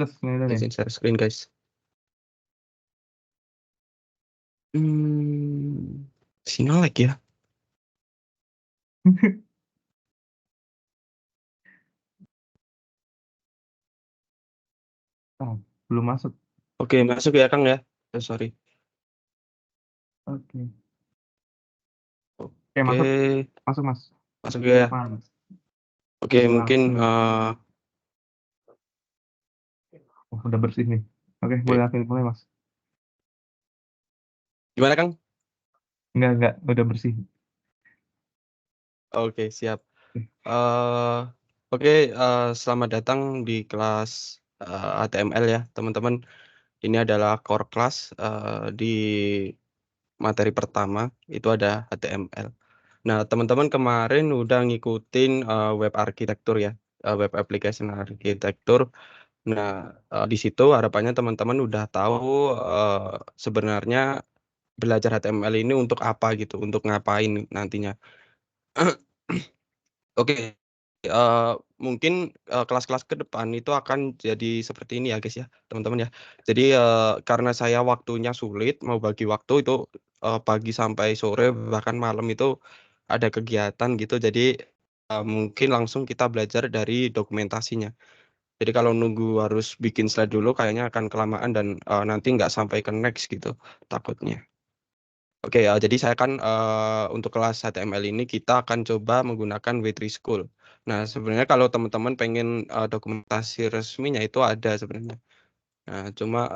Terus ini udah nih. Izin share screen guys. Sinyal lagi ya. Oh, belum masuk. Oke, masuk ya Kang ya. Sorry. Oke. Oke, Oke, masuk. Masuk, Mas. masuk ya. Mas. Oke, mungkin Langsung. Oh, udah bersih nih. Oke, boleh oke. langsung mulai, Mas. Gimana Kang? Enggak. Udah bersih. Oke, siap. Oke. eh oke, selamat datang di kelas HTML ya, teman-teman. Ini adalah core class di materi pertama, itu ada HTML. Nah, teman-teman kemarin udah ngikutin web arsitektur ya, web application arsitektur. Nah, di situ harapannya teman-teman udah tahu sebenarnya belajar HTML ini untuk apa gitu, untuk ngapain nantinya. Oke, eh, mungkin kelas-kelas ke depan itu akan jadi seperti ini ya guys ya, teman-teman ya. Jadi karena saya waktunya sulit, mau bagi waktu itu pagi sampai sore bahkan malam itu ada kegiatan gitu. Jadi mungkin langsung kita belajar dari dokumentasinya. Jadi kalau nunggu harus bikin slide dulu kayaknya akan kelamaan dan nanti nggak sampai ke next gitu takutnya. Oke, jadi saya kan untuk kelas HTML ini kita akan coba menggunakan W3 School. Nah, sebenarnya kalau teman-teman pengen dokumentasi resminya itu ada sebenarnya. Nah, cuma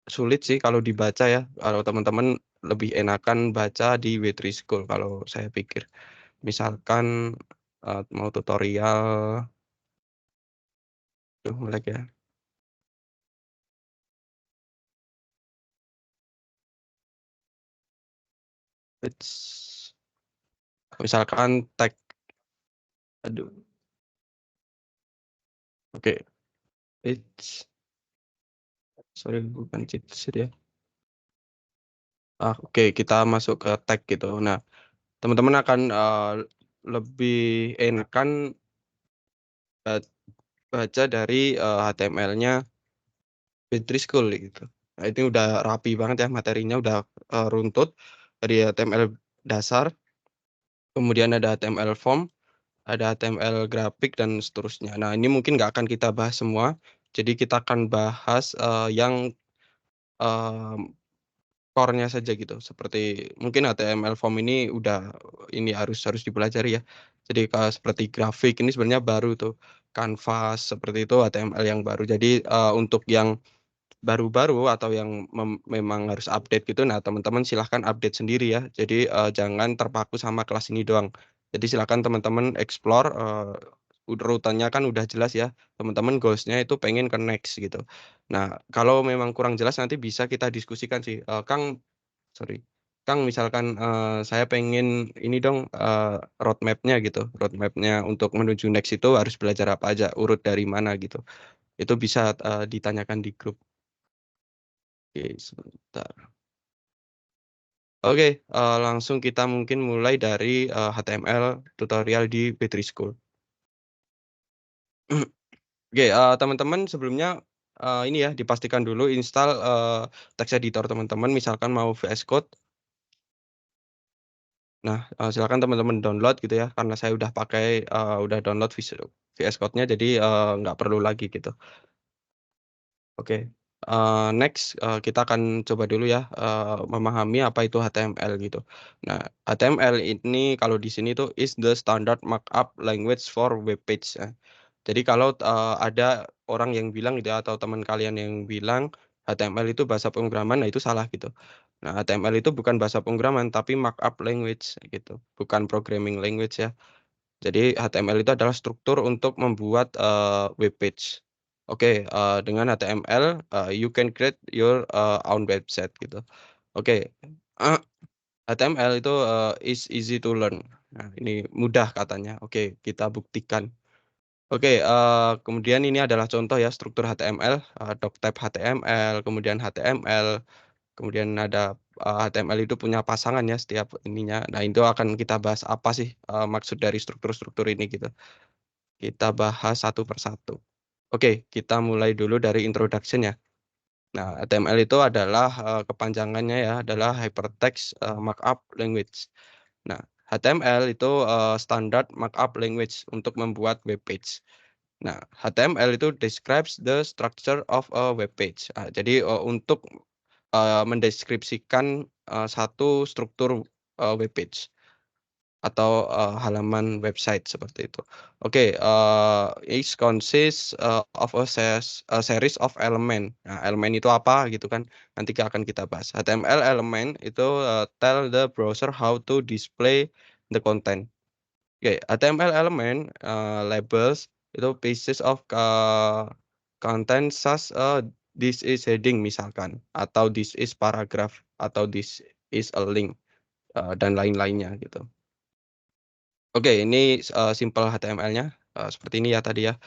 sulit sih kalau dibaca ya. Kalau teman-teman lebih enakan baca di W3 School kalau saya pikir. Misalkan mau tutorial, tuh melek ya. It's, misalkan tag, aduh, oke, it's, sorry bukan cheat sheet ya. Oke, kita masuk ke tag gitu. Nah, teman-teman akan lebih enakan baca dari HTML-nya Petri School gitu. Nah, ini udah rapi banget ya materinya, udah runtut dari HTML dasar, kemudian ada HTML form, ada HTML grafik dan seterusnya. Nah, ini mungkin nggak akan kita bahas semua. Jadi kita akan bahas yang eh, core-nya saja gitu. Seperti mungkin HTML form ini udah ini harus harus dipelajari ya. Jadi seperti grafik ini sebenarnya baru tuh. Canvas seperti itu HTML yang baru. Jadi untuk yang baru-baru atau yang memang harus update gitu, nah teman-teman silahkan update sendiri ya. Jadi jangan terpaku sama kelas ini doang. Jadi silahkan teman-teman explore rutenya kan udah jelas ya. Teman-teman goalsnya itu pengen ke next gitu. Nah, kalau memang kurang jelas nanti bisa kita diskusikan sih. Kang, sorry. Kang, misalkan saya pengen ini dong roadmap-nya gitu. Roadmap-nya untuk menuju next itu harus belajar apa aja, urut dari mana gitu. Itu bisa ditanyakan di grup. Oke, sebentar. Oke, langsung kita mungkin mulai dari HTML tutorial di Petri School. Oke, teman-teman sebelumnya ini ya dipastikan dulu install text editor teman-teman. Misalkan mau VS Code, nah silakan teman-teman download gitu ya. Karena saya udah pakai udah download VS Code-nya, jadi nggak perlu lagi gitu. Oke, next kita akan coba dulu ya memahami apa itu HTML gitu. Nah, HTML ini kalau di sini tuh is the standard markup language for web page. Ya. Jadi kalau ada orang yang bilang gitu ya, atau teman kalian yang bilang HTML itu bahasa pemrograman, nah itu salah gitu. Nah, HTML itu bukan bahasa pemrograman tapi markup language gitu, bukan programming language ya. Jadi HTML itu adalah struktur untuk membuat web page. Oke, dengan HTML you can create your own website gitu. Oke, HTML itu is easy to learn. Nah, ini mudah katanya. Oke, kita buktikan. Oke, kemudian ini adalah contoh ya struktur HTML, doctype HTML, kemudian HTML, kemudian ada HTML itu punya pasangan ya setiap ininya. Nah, itu akan kita bahas apa sih maksud dari struktur-struktur ini gitu. Kita bahas satu persatu. Oke, kita mulai dulu dari introduction ya. Nah, HTML itu adalah, kepanjangannya ya, adalah Hypertext, Markup Language. Nah, HTML itu, standard markup language untuk membuat web page. Nah, HTML itu describes the structure of a web page. Jadi, untuk, mendeskripsikan, satu struktur, web page. Atau, halaman website seperti itu. Oke, it consists, of a series of element. Nah, elemen itu apa gitu kan, nanti akan kita bahas. HTML element itu, tell the browser how to display the content. Oke, HTML element, labels itu pieces of, content such, this is heading misalkan, atau this is paragraph, atau this is a link, dan lain-lainnya gitu. Oke, ini, simpel HTML-nya, seperti ini ya tadi ya.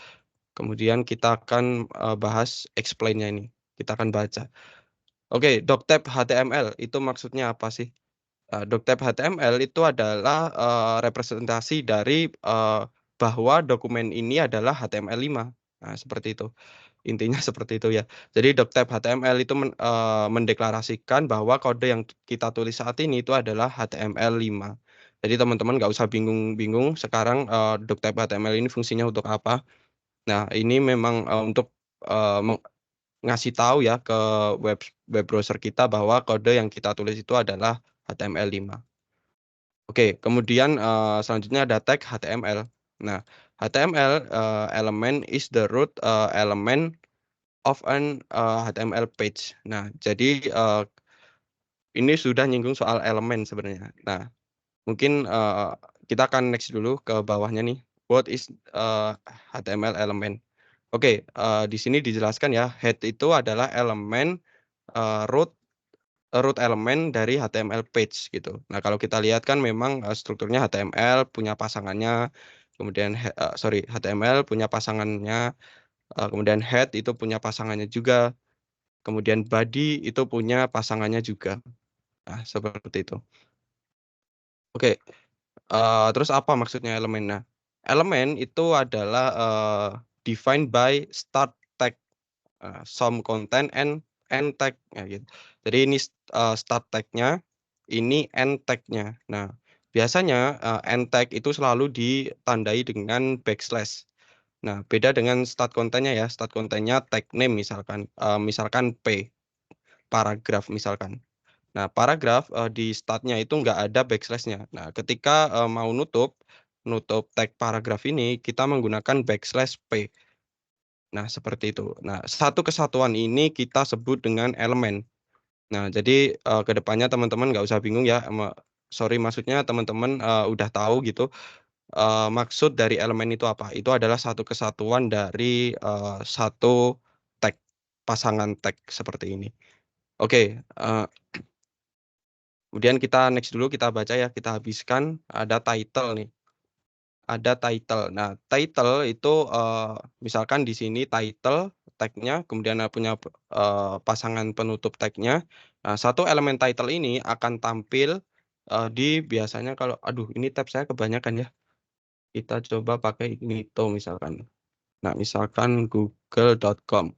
Kemudian kita akan, bahas explain-nya ini, kita akan baca. Oke, doctype HTML itu maksudnya apa sih? Doctype HTML itu adalah, representasi dari, bahwa dokumen ini adalah HTML5. Nah, seperti itu. Intinya seperti itu ya. Jadi doctype HTML itu mendeklarasikan bahwa kode yang kita tulis saat ini itu adalah HTML5. Jadi teman-teman nggak usah bingung-bingung sekarang, doctype HTML ini fungsinya untuk apa. Nah, ini memang, untuk, eee, meng ngasih tahu ya ke web web browser kita bahwa kode yang kita tulis itu adalah HTML5. Oke, kemudian, selanjutnya ada tag HTML. Nah, HTML, element is the root, element of an, HTML page. Nah, jadi, ini sudah nyinggung soal elemen sebenarnya. Nah, mungkin, kita akan next dulu ke bawahnya nih. What is, HTML element? Oke, di sini dijelaskan ya, head itu adalah elemen, root root elemen dari HTML page gitu. Nah, kalau kita lihat kan memang, strukturnya HTML punya pasangannya, kemudian HTML punya pasangannya, kemudian head itu punya pasangannya juga. Kemudian body itu punya pasangannya juga. Nah, seperti itu. Oke, terus apa maksudnya elemen? Nah, elemen itu adalah, defined by start tag, some content and end tag, nah gitu. Jadi ini start tag-nya, ini end tag-nya. Nah, biasanya, end tag itu selalu ditandai dengan backslash. Nah, beda dengan start content-nya ya, start content-nya tag name misalkan, misalkan P, paragraf misalkan. Nah, paragraf, di start-nya itu nggak ada backslash-nya. Nah, ketika, mau nutup tag paragraf ini, kita menggunakan backslash P. Nah, seperti itu. Nah, satu kesatuan ini kita sebut dengan elemen. Nah, jadi, ke depannya teman-teman nggak usah bingung ya, maksudnya teman-teman, udah tahu gitu, maksud dari elemen itu apa. Itu adalah satu kesatuan dari, satu tag, pasangan tag seperti ini. Oke, kemudian kita next dulu, kita baca ya, kita habiskan, ada title nih, ada title. Nah, title itu, misalkan di sini title, tag-nya, kemudian, punya, pasangan penutup tag-nya. Nah, satu elemen title ini akan tampil, di biasanya kalau aduh ini tab saya kebanyakan ya, kita coba pakai Nito misalkan. Nah, misalkan google.com.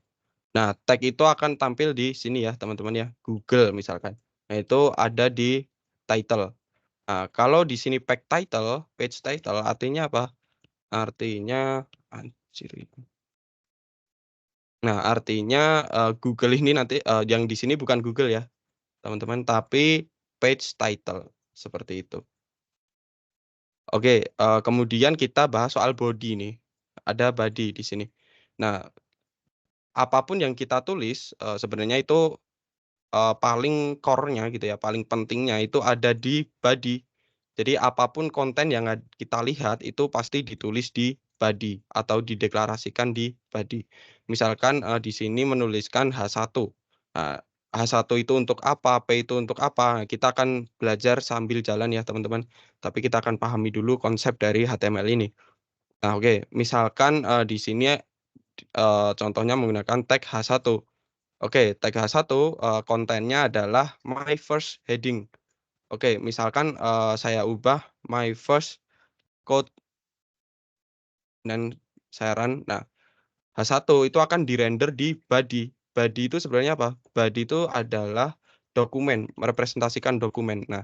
Nah, tag itu akan tampil di sini ya, teman-teman ya, Google misalkan. Nah, itu ada di title. Nah, kalau di sini page title artinya apa? Artinya anjir ini. Nah, artinya, Google ini nanti, yang di sini bukan Google ya, teman-teman, tapi page title, seperti itu. Oke, kemudian kita bahas soal body nih, ada body di sini. Nah, apapun yang kita tulis, sebenarnya itu, paling core-nya gitu ya, paling pentingnya itu ada di body. Jadi apapun konten yang kita lihat itu pasti ditulis di body atau dideklarasikan di body. Misalkan, di sini menuliskan H1. Nah, H1 itu untuk apa, P itu untuk apa, nah, kita akan belajar sambil jalan ya teman-teman, tapi kita akan pahami dulu konsep dari HTML ini. Nah, oke, misalkan, di sini, contohnya menggunakan tag H1. Oke, tag H1, kontennya adalah my first heading. Oke, misalkan, saya ubah my first quote dan saya run. Nah, H1 itu akan di-render di body. Body itu sebenarnya apa? Body itu adalah dokumen, merepresentasikan dokumen. Nah,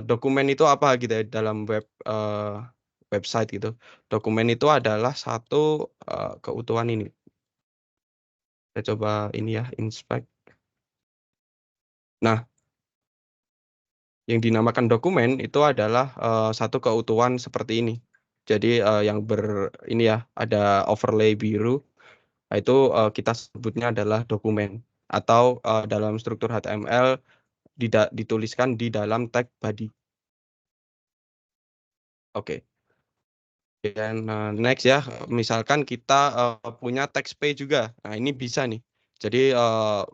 dokumen itu apa gitu ya dalam website gitu. Dokumen itu adalah satu, keutuhan ini. Saya coba ini ya, inspect. Nah, yang dinamakan dokumen itu adalah, satu keutuhan seperti ini. Jadi, yang ini ya, ada overlay biru, nah itu, kita sebutnya adalah dokumen atau, dalam struktur HTML dituliskan di dalam tag body. Oke. Dan, next ya, misalkan kita, punya text page juga. Nah, ini bisa nih. Jadi,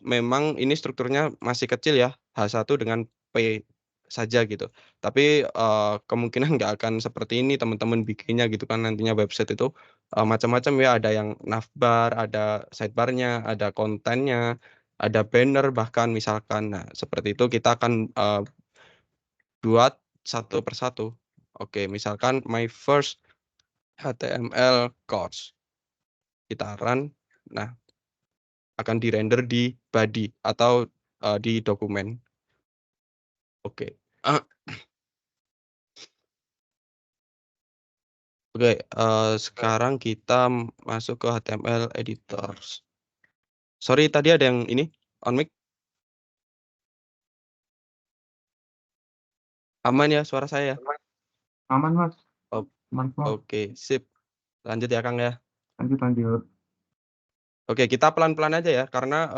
memang ini strukturnya masih kecil ya, H1 dengan P saja gitu. Tapi, kemungkinan nggak akan seperti ini teman-teman bikinnya gitu kan, nantinya website itu, macam-macam ya, ada yang navbar, ada sidebar-nya, ada kontennya, ada banner bahkan misalkan. Nah, seperti itu kita akan, buat satu persatu. Oke, misalkan my first HTML course, kita run, nah akan di-render di body atau, di dokumen. Oke, oke, sekarang kita masuk ke HTML editors. Sorry tadi ada yang ini, on mic? Aman ya suara saya ya? Aman, Mas. Ok Aman semua. oke, sip. Lanjut ya, Kang, ya. Lanjut, lanjut. Oke, kita pelan-pelan aja ya, karena,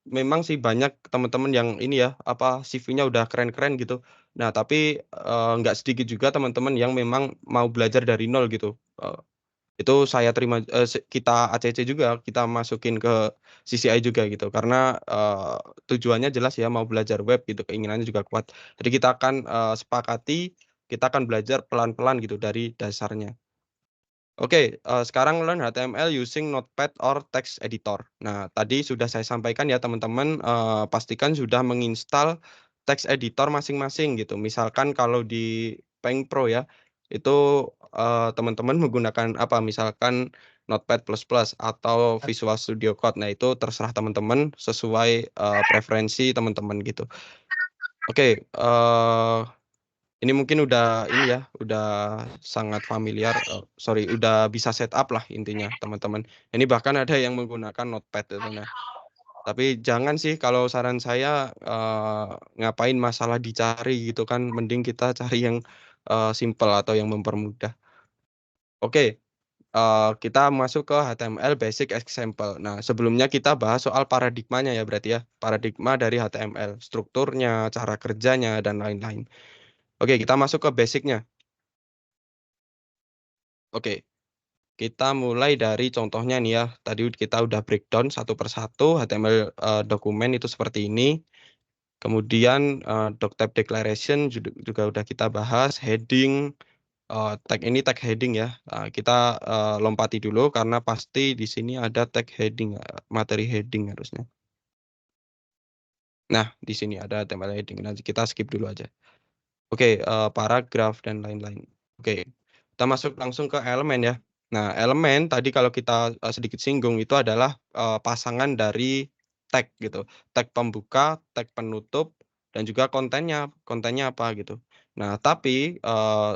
memang sih banyak teman-teman yang ini ya, apa, CV-nya udah keren-keren gitu. Nah, tapi, nggak sedikit juga teman-teman yang memang mau belajar dari nol gitu. Itu saya terima kita ACC juga, kita masukin ke CCI juga gitu. Karena, tujuannya jelas ya, mau belajar web gitu, keinginannya juga kuat. Jadi kita akan, sepakati, kita akan belajar pelan-pelan gitu dari dasarnya. Oke, sekarang learn HTML using Notepad or text editor. Nah, tadi sudah saya sampaikan ya teman-teman, pastikan sudah menginstal text editor masing-masing gitu. Misalkan kalau di Paint Pro ya, itu, teman-teman menggunakan apa, misalkan Notepad++ atau Visual Studio Code. Nah, itu terserah teman-teman sesuai, preferensi teman-teman gitu. Oke, ini mungkin udah ini ya, udah sangat familiar, sorry, udah bisa setup lah intinya teman-teman. Ini bahkan ada yang menggunakan Notepad itu. Nah, tapi jangan sih kalau saran saya, ngapain masalah dicari gitu kan, mending kita cari yang, simpel atau yang mempermudah. Oke, kita masuk ke HTML basic example. Nah, sebelumnya kita bahas soal paradigmanya ya berarti ya, paradigma dari HTML, strukturnya, cara kerjanya, dan lain-lain. Oke, kita masuk ke basic-nya. Oke. Kita mulai dari contohnya nih ya, tadi kita udah breakdown satu persatu HTML, dokumen itu seperti ini. Kemudian, doc type declaration juga udah kita bahas, heading, tag ini tag heading ya, kita, lompati dulu karena pasti di sini ada tag heading, materi heading harusnya. Nah, di sini ada HTML heading, nanti kita skip dulu aja. Oke, paragraf dan lain-lain. Oke, kita masuk langsung ke elemen ya. Nah, elemen tadi kalau kita, sedikit singgung itu adalah, pasangan dari tag gitu. Tag pembuka, tag penutup, dan juga kontennya, kontennya apa gitu. Nah, tapi,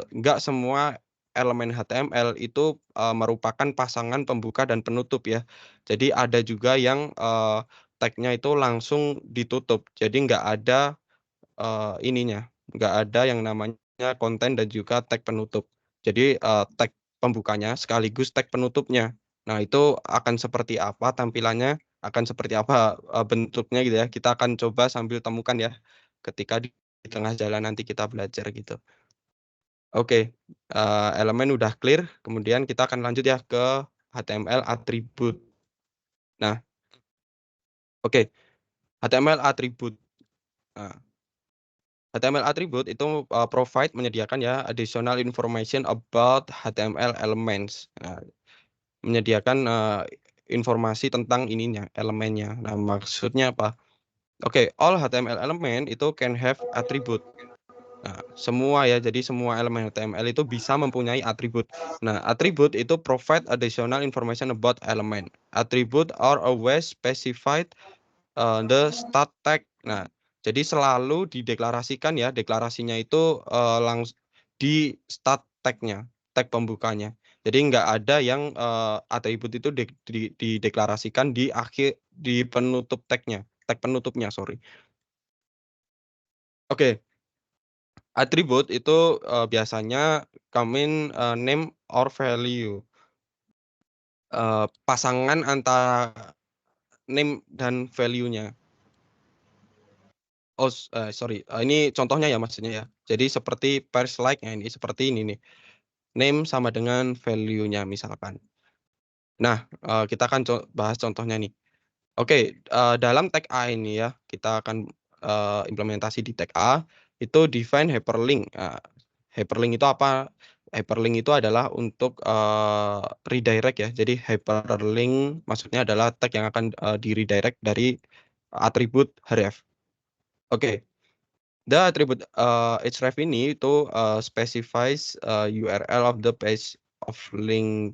nggak semua elemen HTML itu, merupakan pasangan pembuka dan penutup ya. Jadi ada juga yang, tag-nya itu langsung ditutup. Jadi nggak ada ininya, nggak ada yang namanya konten dan juga tag penutup. Jadi, tag pembukanya sekaligus tag penutupnya. Nah, itu akan seperti apa tampilannya, akan seperti apa, bentuknya gitu ya, kita akan coba sambil temukan ya, ketika di tengah jalan nanti kita belajar gitu. Oke, elemen udah clear, kemudian kita akan lanjut ya ke HTML atribut. Nah, oke, HTML atribut. Nah, HTML attribute itu, provide menyediakan ya additional information about HTML elements. Nah, menyediakan, informasi tentang ininya, elemennya. Nah, maksudnya apa? Oke, all HTML element itu can have attribute. Nah, semua ya, jadi semua elemen HTML itu bisa mempunyai atribut. Nah, atribut itu provide additional information about element. Attribute are always specified the start tag. Nah, jadi selalu dideklarasikan ya, deklarasinya itu langsung di start tag-nya, tag pembukanya. Jadi nggak ada yang atribut itu dideklarasikan di akhir di penutup tag-nya, tag penutupnya, sorry. Oke, atribut itu biasanya come name or value. Pasangan antara name dan value-nya. Oh, sorry, ini contohnya ya maksudnya ya. Jadi seperti first like ya, ini seperti ini nih, name sama dengan value-nya misalkan. Nah, kita akan bahas contohnya nih. Oke, dalam tag A ini ya, kita akan implementasi di tag A, itu define hyperlink. Hyperlink itu apa? Hyperlink itu adalah untuk redirect ya. Jadi hyperlink maksudnya adalah tag yang akan di-redirect dari atribut href. Oke. The attribute href ini itu specifies URL of the page of link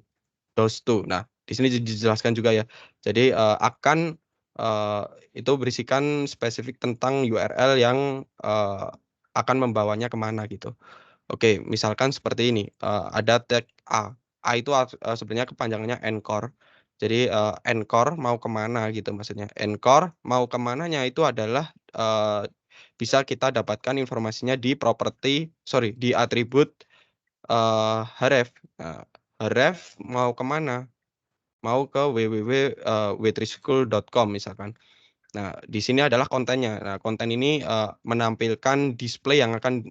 those to. Nah, di sini dijelaskan juga ya. Jadi akan itu berisikan spesifik tentang URL yang akan membawanya kemana gitu. Oke, misalkan seperti ini, ada tag A. A itu sebenarnya kepanjangannya encore. Jadi encore mau kemana gitu maksudnya. Encore mau kemananya itu adalah bisa kita dapatkan informasinya di di atribut href. Nah, href mau kemana? Mau ke www.w3school.com misalkan. Nah, di sini adalah kontennya. Nah, konten ini menampilkan display yang akan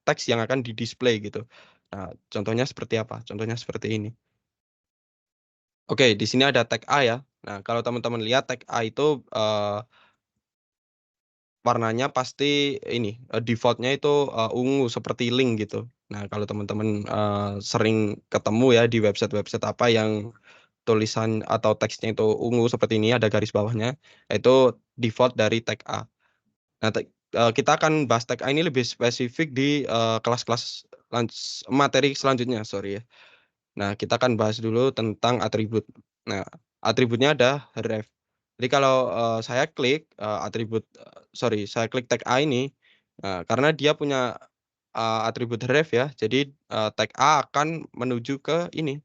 teks yang akan di-display gitu. Nah, contohnya seperti apa? Contohnya seperti ini. Oke, di sini ada tag A ya. Nah, kalau teman-teman lihat tag A itu warnanya pasti ini default-nya itu ungu seperti link gitu. Nah, kalau teman-teman sering ketemu ya di website-website apa yang tulisan atau teksnya itu ungu seperti ini ada garis bawahnya, itu default dari tag A. Nah, kita akan bahas tag A ini lebih spesifik di kelas-kelas materi selanjutnya, sorry ya. Nah, kita akan bahas dulu tentang atribut. Nah, atributnya ada href. Jadi kalau saya klik saya klik tag A ini, karena dia punya atribut href ya, jadi tag A akan menuju ke ini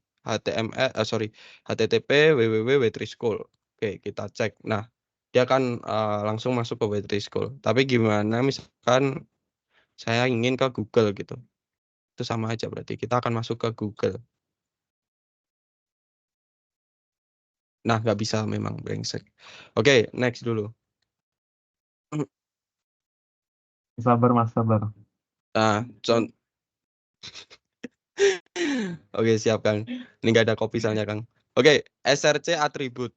http www.w3school. Oke, kita cek. Nah, dia akan langsung masuk ke W3School. Tapi gimana misalkan saya ingin ke Google gitu, itu sama aja berarti kita akan masuk ke Google. Nah, nggak bisa memang brengsek. Oke, next dulu. Sabar Mas, sabar. Nah, oke siap Kang. Ini nggak ada kopi soalnya Kang. Oke, src atribut.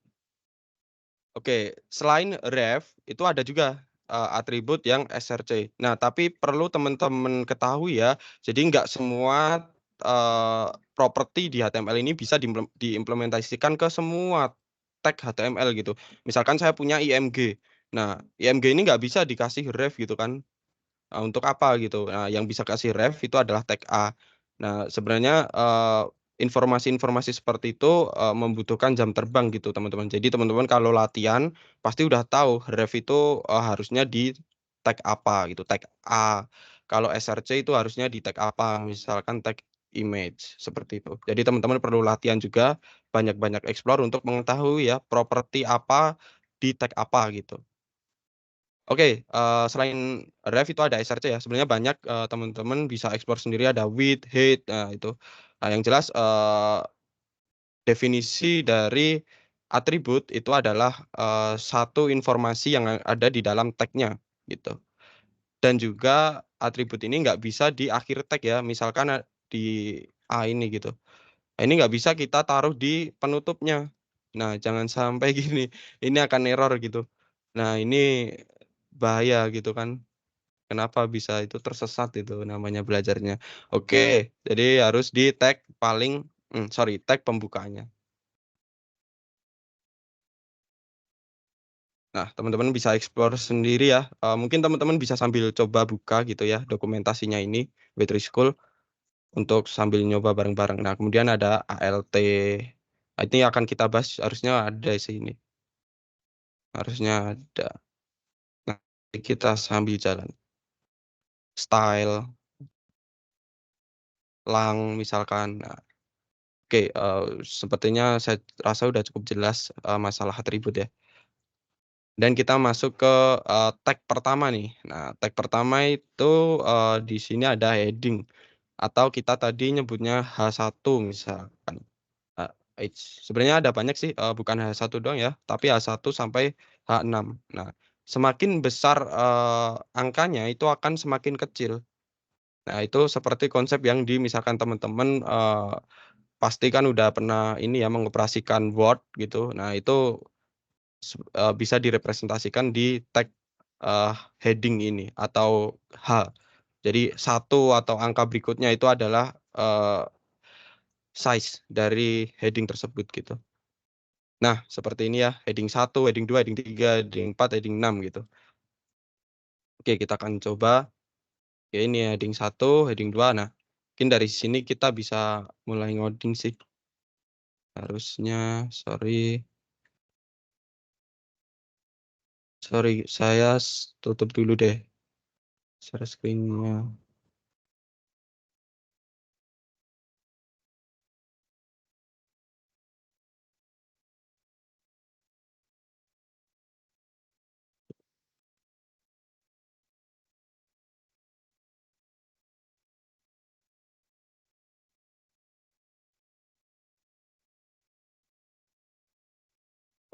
Oke, selain ref itu ada juga atribut yang src. Nah, tapi perlu teman-teman ketahui ya, jadi nggak semua properti di HTML ini bisa diimplementasikan ke semua tag HTML gitu. Misalkan saya punya img. Nah, img ini nggak bisa dikasih ref gitu kan. Untuk apa gitu. Nah, yang bisa kasih ref itu adalah tag A. Nah, sebenarnya informasi-informasi seperti itu membutuhkan jam terbang gitu, teman-teman. Jadi teman-teman kalau latihan pasti udah tahu ref itu harusnya di tag apa gitu, tag A. Kalau src itu harusnya di tag apa, misalkan tag image seperti itu. Jadi teman-teman perlu latihan juga, banyak-banyak explore untuk mengetahui ya properti apa di tag apa gitu. Oke, selain ref itu ada src ya, sebenarnya banyak, teman-teman bisa explore sendiri ada width, height, nah itu. Nah yang jelas, definisi dari atribut itu adalah, satu informasi yang ada di dalam tag-nya, gitu. Dan juga atribut ini nggak bisa di akhir tag ya, misalkan di A ini gitu. Nah ini nggak bisa kita taruh di penutupnya. Nah jangan sampai gini, ini akan error gitu. Nah ini bahaya gitu kan. Kenapa bisa itu tersesat itu namanya belajarnya. Oke, jadi harus di tag tag pembukaannya. Nah, teman-teman bisa explore sendiri ya, mungkin teman-teman bisa sambil coba buka gitu ya dokumentasinya ini, Web3 School, untuk sambil nyoba bareng-bareng. Nah, kemudian ada ALT, nah ini akan kita bahas harusnya ada sih ini, harusnya ada. Nah, kita sambil jalan. Style, lang misalkan. Nah, oke, sepertinya saya rasa udah cukup jelas, masalah atribut ya. Dan kita masuk ke, tag pertama nih. Nah, tag pertama itu, di sini ada heading atau kita tadi nyebutnya H1 misalkan. Sebenarnya ada banyak sih, bukan H1 doang ya, tapi H1 sampai H6. Nah, semakin besar, angkanya itu akan semakin kecil. Nah, itu seperti konsep yang misalkan teman-teman, pasti kan udah pernah ini ya, mengoperasikan Word gitu. Nah, itu bisa direpresentasikan di tag, heading ini atau H. Jadi satu atau angka berikutnya itu adalah, size dari heading tersebut gitu. Nah, seperti ini ya, heading 1, heading 2, heading 3, heading 4, heading 6 gitu. Oke, kita akan coba, ya ini heading 1, heading 2. Nah, mungkin dari sini kita bisa mulai ngoding sih. Harusnya, sorry sorry saya tutup dulu deh share screen-nya.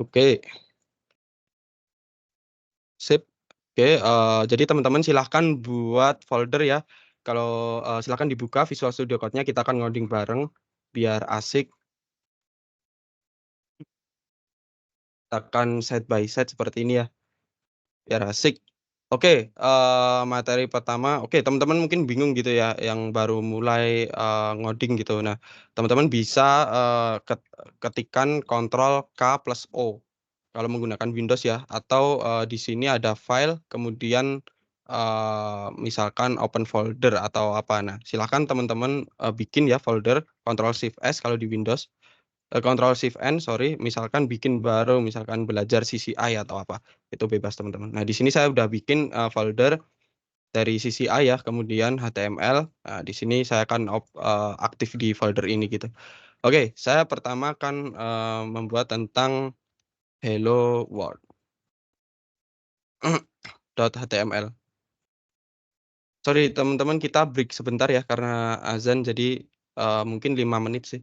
Oke, sip. Oke, jadi teman-teman silahkan buat folder ya. Kalau, silahkan dibuka Visual Studio Code-nya, kita akan ngoding bareng biar asik. Kita akan side by side seperti ini ya, biar asik. Oke, materi pertama oke, teman-teman mungkin bingung gitu ya, yang baru mulai, ngoding gitu. Nah, teman-teman bisa, ketikkan Ctrl K plus O kalau menggunakan Windows ya, atau, di sini ada file, kemudian, misalkan open folder atau apa. Nah, silakan teman-teman, bikin ya folder, Ctrl Shift S kalau di Windows. Ctrl Shift N sorry, misalkan bikin baru, misalkan belajar CCI atau apa, itu bebas teman-teman. Nah, di sini saya udah bikin, folder dari CCI ya, kemudian HTML, nah di sini saya akan aktif di folder ini gitu. Oke, saya pertama akan, membuat tentang hello world .html. Sorry teman-teman kita break sebentar ya karena azan jadi, mungkin 5 menit sih.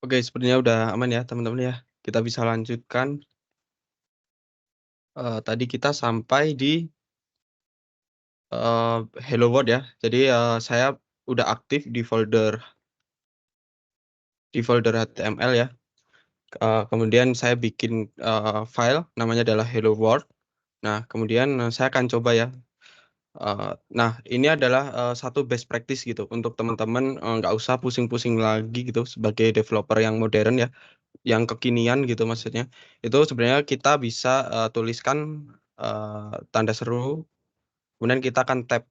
Oke, sepertinya udah aman ya teman-teman ya. Kita bisa lanjutkan. Tadi kita sampai di, hello world ya. Jadi, saya udah aktif di folder HTML ya. Kemudian saya bikin, file namanya adalah hello world. Nah, kemudian, saya akan coba ya. Nah, ini adalah, satu best practice gitu untuk teman-teman, nggak usah pusing-pusing lagi gitu sebagai developer yang modern ya, yang kekinian gitu maksudnya. Itu sebenarnya kita bisa, tuliskan, tanda seru, kemudian kita akan tap.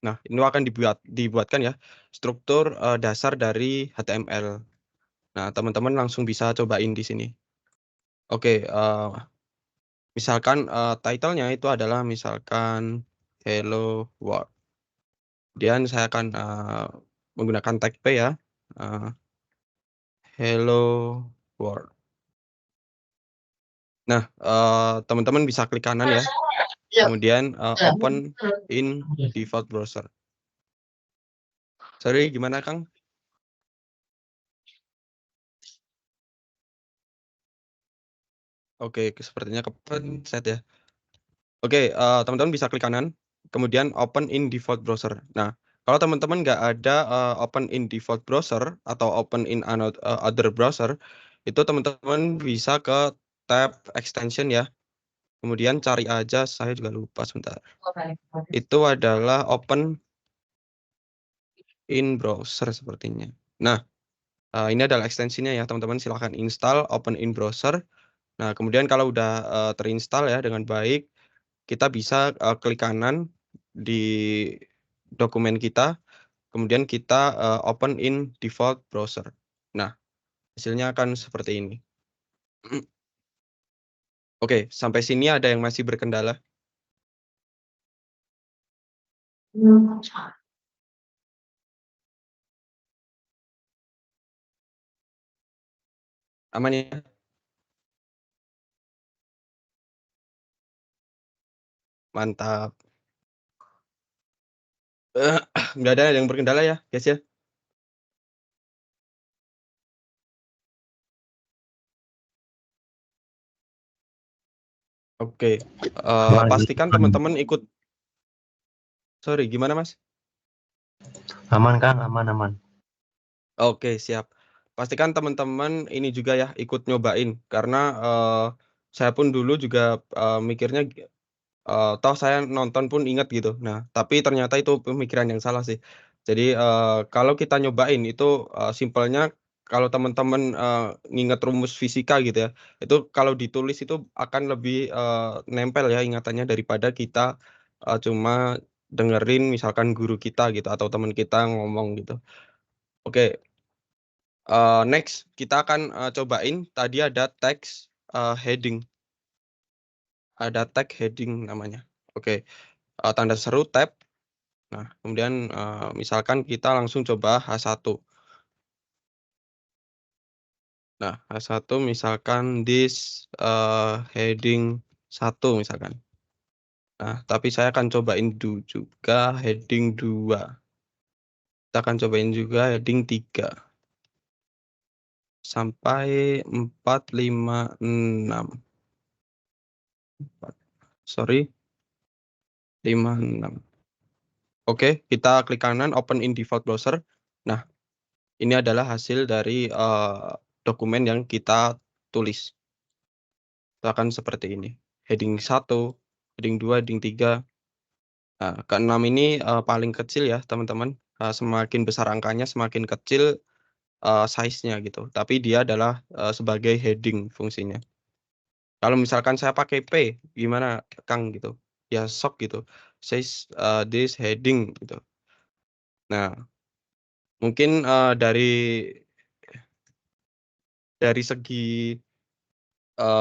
Nah, ini akan dibuatkan ya struktur, dasar dari HTML. Nah, teman-teman langsung bisa cobain di sini. Oke, misalkan, title-nya itu adalah misalkan hello world. Kemudian saya akan, menggunakan tag P ya, eee, hello world. Nah, teman-teman bisa klik kanan ya, kemudian, open in default browser. Sorry gimana Kang? Oke, sepertinya kepencet ya. Oke, teman-teman bisa klik kanan, kemudian open in default browser. Nah, kalau teman-teman nggak ada, open in default browser atau open in other browser, itu teman-teman bisa ke tab extension ya, kemudian cari aja, saya juga lupa sebentar. Itu adalah open in browser sepertinya. Nah, ini adalah ekstensinya ya, teman-teman silahkan install open in browser. Nah, kemudian kalau udah, terinstall ya dengan baik, kita bisa, klik kanan di dokumen kita, kemudian kita, open in default browser. Nah, hasilnya akan seperti ini. Oke, sampai sini ada yang masih berkendala? Aman ya? Mantap. Nggak ada yang berkendala ya, guys, ya? Oke, Aman, pastikan aman. teman-teman ikut. Sorry, gimana, Mas? Aman, Kang, aman, aman. Oke, siap. Pastikan teman-teman ini juga ya, ikut nyobain karena, saya pun dulu juga, mikirnya, toh saya nonton pun inget gitu. Nah, tapi ternyata itu pemikiran yang salah sih. Jadi, kalau kita nyobain itu, simpelnya kalau teman-teman, nginget rumus fisika gitu ya, itu kalau ditulis itu akan lebih, nempel ya ingatannya daripada kita, cuma dengerin misalkan guru kita gitu atau teman kita ngomong gitu. Oke. Next kita akan, cobain tadi ada teks, heading, ada tag heading namanya. Oke, tanda seru tab. Nah, kemudian, misalkan kita langsung coba H1. Nah, H1 misalkan this, heading 1 misalkan. Nah, tapi saya akan cobain juga heading 2. Kita akan cobain juga heading 3 sampai 4, 5, 6. Sorry, 5, 6. Oke, kita klik kanan open in default browser. Nah, ini adalah hasil dari, dokumen yang kita tulis. Itu akan seperti ini. Heading 1, heading 2, heading 3. Nah, ke-6 ini, paling kecil ya teman-teman, semakin besar angkanya semakin kecil, size-nya gitu. Tapi dia adalah, sebagai heading fungsinya. Kalau misalkan saya pakai P, gimana Kang gitu? Ya sok gitu, says, this heading gitu. Nah, mungkin, dari segi,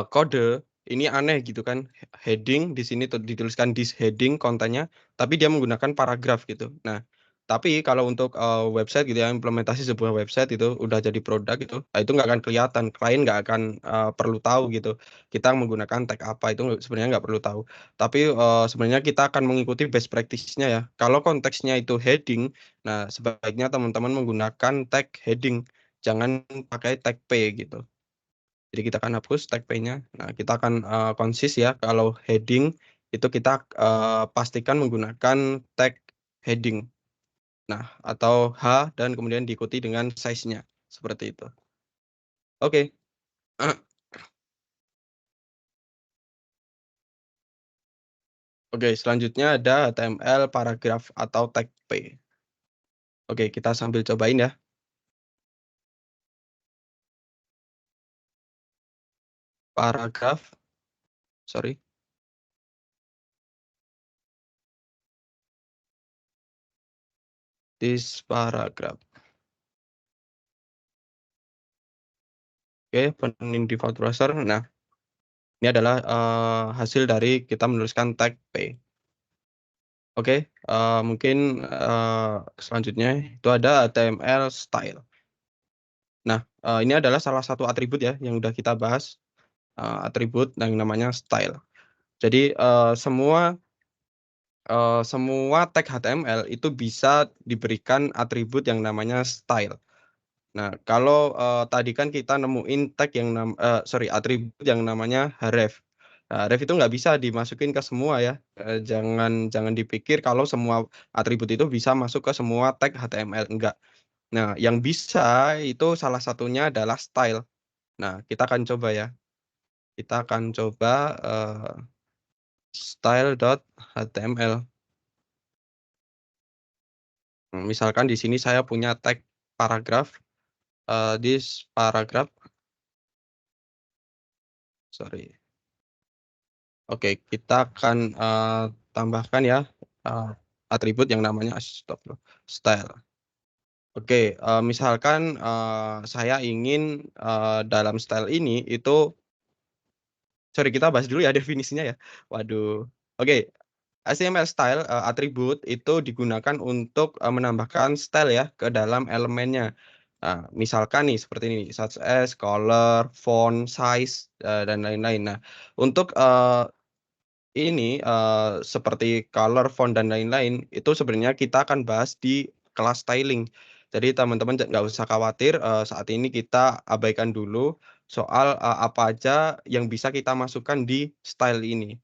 kode, ini aneh gitu kan, heading di sini dituliskan this heading kontennya, tapi dia menggunakan paragraf gitu. Nah, tapi kalau untuk, website gitu ya, implementasi sebuah website itu udah jadi produk gitu, nah itu nggak akan kelihatan, klien nggak akan, perlu tahu gitu, kita menggunakan tag apa, itu sebenarnya nggak perlu tahu. Tapi, sebenarnya kita akan mengikuti best practice-nya ya. Kalau konteksnya itu heading, nah sebaiknya teman-teman menggunakan tag heading. jangan pakai tag P gitu. Jadi kita akan hapus tag P-nya. Nah, kita akan konsis ya kalau heading itu kita pastikan menggunakan tag heading. Nah, atau H dan kemudian diikuti dengan size-nya seperti itu. Oke. Oke, selanjutnya ada HTML paragraf atau tag P. Oke, kita sambil cobain ya. Paragraf, sorry. This paragraph. Oke, opening default browser. Nah, ini adalah hasil dari kita menuliskan tag P. Oke, mungkin selanjutnya itu ada HTML style. Nah, ini adalah salah satu atribut ya yang udah kita bahas, atribut yang namanya style. Jadi semua tag HTML itu bisa diberikan atribut yang namanya style. Nah, kalau tadi kan kita nemuin tag yang atribut yang namanya href. Nah, href itu nggak bisa dimasukin ke semua ya. Jangan dipikir kalau semua atribut itu bisa masuk ke semua tag HTML, enggak. Nah, yang bisa itu salah satunya adalah style. Nah, kita akan coba ya. Kita akan coba style.html. Misalkan di sini saya punya tag paragraph, this paragraph, sorry. Oke, kita akan tambahkan ya atribut yang namanya style. Oke, misalkan saya ingin dalam style ini itu, sorry kita bahas dulu ya definisinya ya. Waduh. Oke, HTML style atribut itu digunakan untuk menambahkan style ya ke dalam elemennya. Nah, misalkan nih seperti ini, such as color, font, size, dan lain-lain. Nah, untuk ini seperti color, font, dan lain-lain, itu sebenarnya kita akan bahas di kelas styling. Jadi teman-teman nggak usah khawatir, saat ini kita abaikan dulu soal apa aja yang bisa kita masukkan di style ini.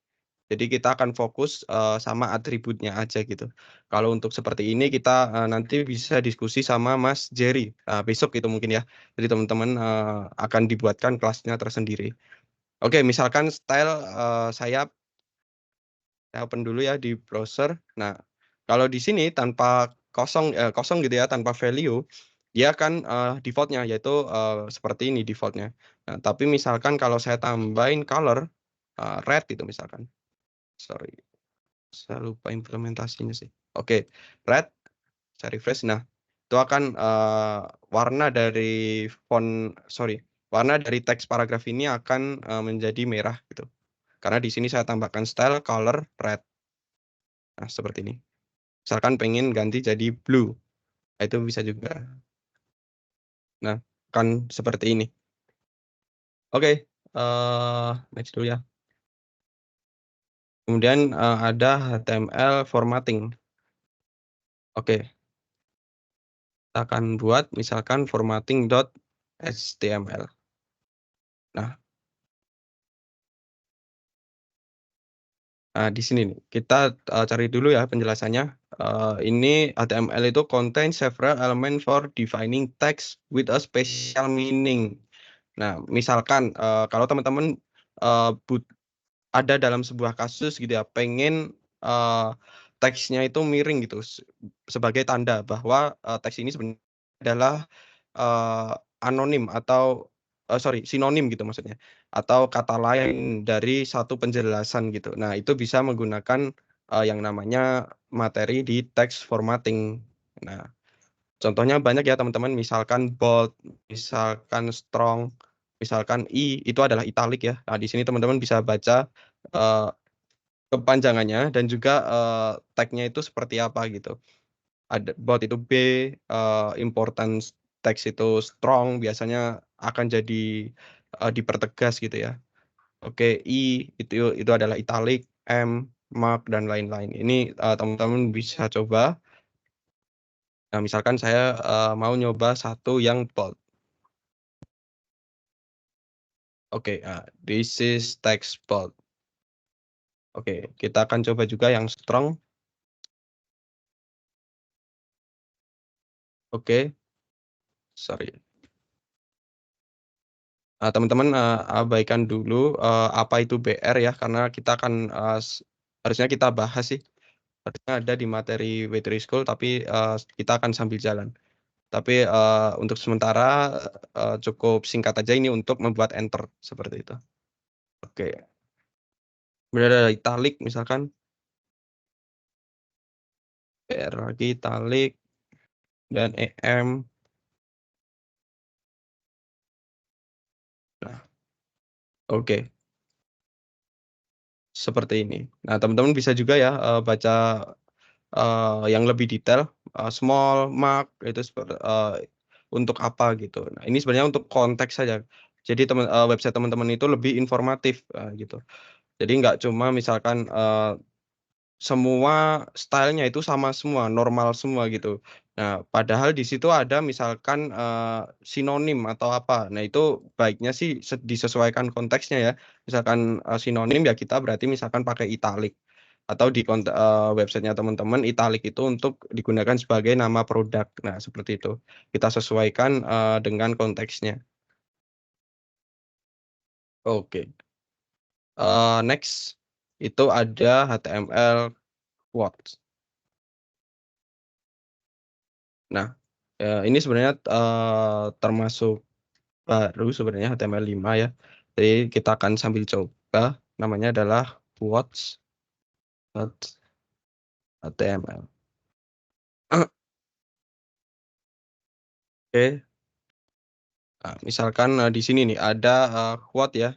Jadi kita akan fokus sama atributnya aja gitu. Kalau untuk seperti ini kita nanti bisa diskusi sama Mas Jerry besok itu mungkin ya. Jadi teman-teman akan dibuatkan kelasnya tersendiri. Oke, misalkan style saya open dulu ya di browser. Nah, kalau di sini tanpa kosong gitu ya, tanpa value, dia akan default-nya yaitu seperti ini default-nya. Nah, tapi misalkan kalau saya tambahin color red itu misalkan. Sorry, saya lupa implementasinya sih. Oke, red, saya refresh. Nah, itu akan warna dari teks paragraf ini akan menjadi merah gitu. Karena di sini saya tambahkan style color red. Nah, seperti ini. Misalkan pengen ganti jadi blue, nah, itu bisa juga. Nah, kan seperti ini. Oke, next dulu ya. Kemudian ada HTML formatting. Oke, kita akan buat misalkan formatting.html. Nah, di sini nih kita cari dulu ya penjelasannya. Ini HTML itu contain several element for defining text with a special meaning. Nah, misalkan kalau teman-teman ada dalam sebuah kasus gitu ya, pengen teksnya itu miring gitu sebagai tanda bahwa teks ini sebenarnya adalah anonim atau sinonim gitu maksudnya, atau kata lain dari satu penjelasan gitu. Nah, itu bisa menggunakan yang namanya materi di text formatting. Nah, contohnya banyak ya teman-teman, misalkan bold, misalkan strong, misalkan itu adalah italic ya. Nah, di sini teman-teman bisa baca eee, kepanjangannya dan juga tag-nya itu seperti apa gitu. Ada bold itu B, importance teks itu strong biasanya akan jadi dipertegas gitu ya. Oke, itu adalah italic, M, mark, dan lain-lain. Ini teman-teman bisa coba. Nah, misalkan saya mau nyoba satu yang bold. Oke, this is text bold. Oke, kita akan coba juga yang strong. Oke, sorry. Teman-teman, abaikan dulu, apa itu BR ya, karena kita akan, harusnya kita bahas sih, harusnya ada di materi W3 School, tapi, kita akan sambil jalan. Tapi, untuk sementara, cukup singkat aja ini untuk membuat enter, seperti itu. Oke. Kemudian ada italic misalkan. BR lagi, italic, dan EM. Nah, oke. Seperti ini. Nah, teman-teman bisa juga ya, baca, yang lebih detail, small, mark, itu untuk apa gitu. Nah, ini sebenarnya untuk konteks saja. Jadi website teman-teman itu lebih informatif, gitu. Jadi nggak cuma misalkan, semua style-nya itu sama semua, normal semua gitu. Nah, padahal di situ ada misalkan, sinonim atau apa. Nah, itu baiknya sih disesuaikan konteksnya ya. Misalkan, sinonim ya kita berarti misalkan pakai italic atau di website-nya teman-teman italic itu untuk digunakan sebagai nama produk. Nah, seperti itu. Kita sesuaikan, dengan konteksnya. Oke. Next itu ada HTML quotes. Nah, ini sebenarnya, termasuk baru sebenarnya HTML5 ya. Jadi kita akan sambil coba, namanya adalah quotes.html. Oke, misalkan, di sini nih ada, quote ya,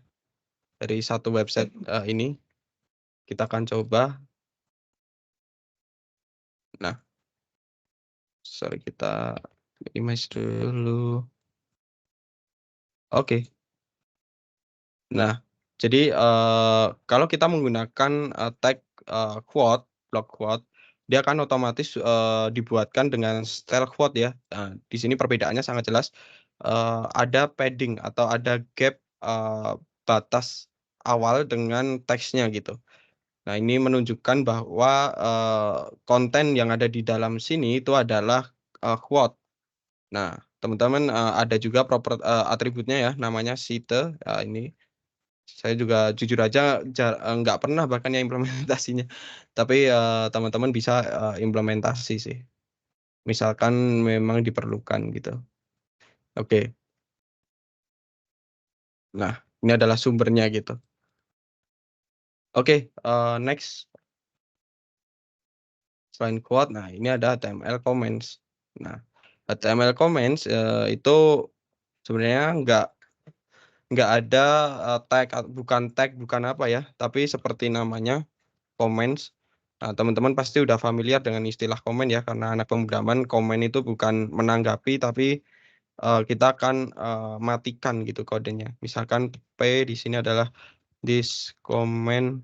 dari satu website, ini. Kita akan coba. Nah, sorry kita image dulu. Oke. Nah, jadi, kalau kita menggunakan, tag, quote, block quote, dia akan otomatis, dibuatkan dengan style quote ya. Nah, di sini perbedaannya sangat jelas, ada padding atau ada gap, batas awal dengan teksnya gitu. Nah, ini menunjukkan bahwa, konten yang ada di dalam sini itu adalah, quote. Nah, teman-teman, ada juga atributnya ya, namanya cite, ini. Saya juga jujur aja nggak pernah bahkan ya implementasinya. Tapi, teman-teman bisa, implementasi sih. Misalkan memang diperlukan gitu. Oke. Nah, ini adalah sumbernya gitu. Oke, next. Selain quote, nah ini ada HTML comments. Nah, HTML comments, itu sebenarnya nggak ada, bukan tag, bukan apa ya, tapi seperti namanya comments. Nah, teman-teman pasti udah familiar dengan istilah komen ya, karena anak pemrograman komen itu bukan menanggapi, tapi, kita akan, matikan gitu kodenya. Misalkan P di sini adalah this comment,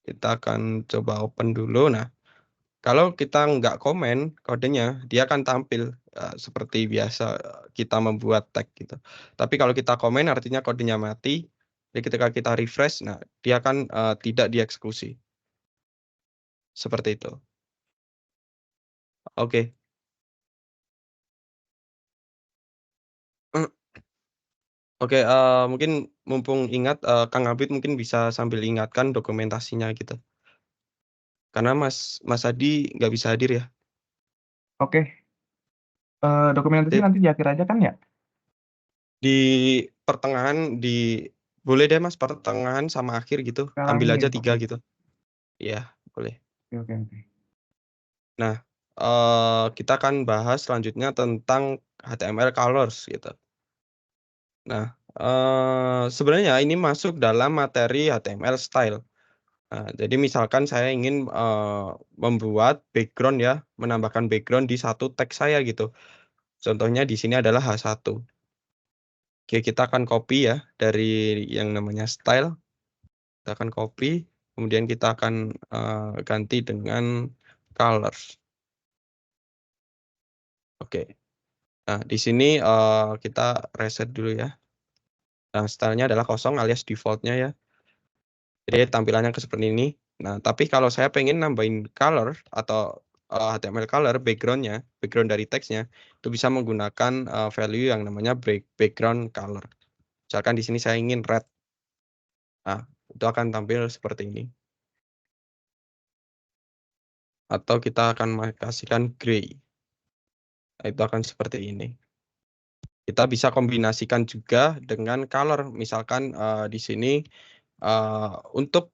kita akan coba open dulu. Nah, kalau kita nggak komen kodenya, dia akan tampil, seperti biasa, kita membuat tag gitu. Tapi kalau kita komen artinya kodenya mati, jadi ketika kita refresh, nah dia akan, tidak dieksekusi. Seperti itu. Oke. Oke, mungkin mumpung ingat, Kang Abid mungkin bisa sambil ingatkan dokumentasinya gitu. Karena Mas Adi nggak bisa hadir ya. Oke, dokumentasi Sip. nanti di akhir aja kan ya? Di pertengahan boleh deh Mas pertengahan sama akhir gitu, Sekarang ambil ini aja ya? 3 Oke, gitu. Iya, boleh. oke, oke. Nah, kita akan bahas selanjutnya tentang HTML colors gitu. Nah, sebenarnya ini masuk dalam materi HTML style. Nah, jadi misalkan saya ingin, membuat background ya, menambahkan background di satu teks saya gitu. Contohnya di sini adalah H1. Oke, kita akan copy ya dari yang namanya style, kita akan copy, kemudian kita akan, ganti dengan colors. Oke. Nah, di sini, kita reset dulu ya. Nah, stylenya adalah kosong alias default-nya ya. Jadi tampilannya seperti ini. Nah, tapi kalau saya pengen nambahin color atau HTML color background dari teksnya, itu bisa menggunakan value yang namanya background color. Misalkan di sini saya ingin red. Nah, itu akan tampil seperti ini. Atau kita akan kasihkan gray. Nah, itu akan seperti ini. Kita bisa kombinasikan juga dengan color. Misalkan di sini untuk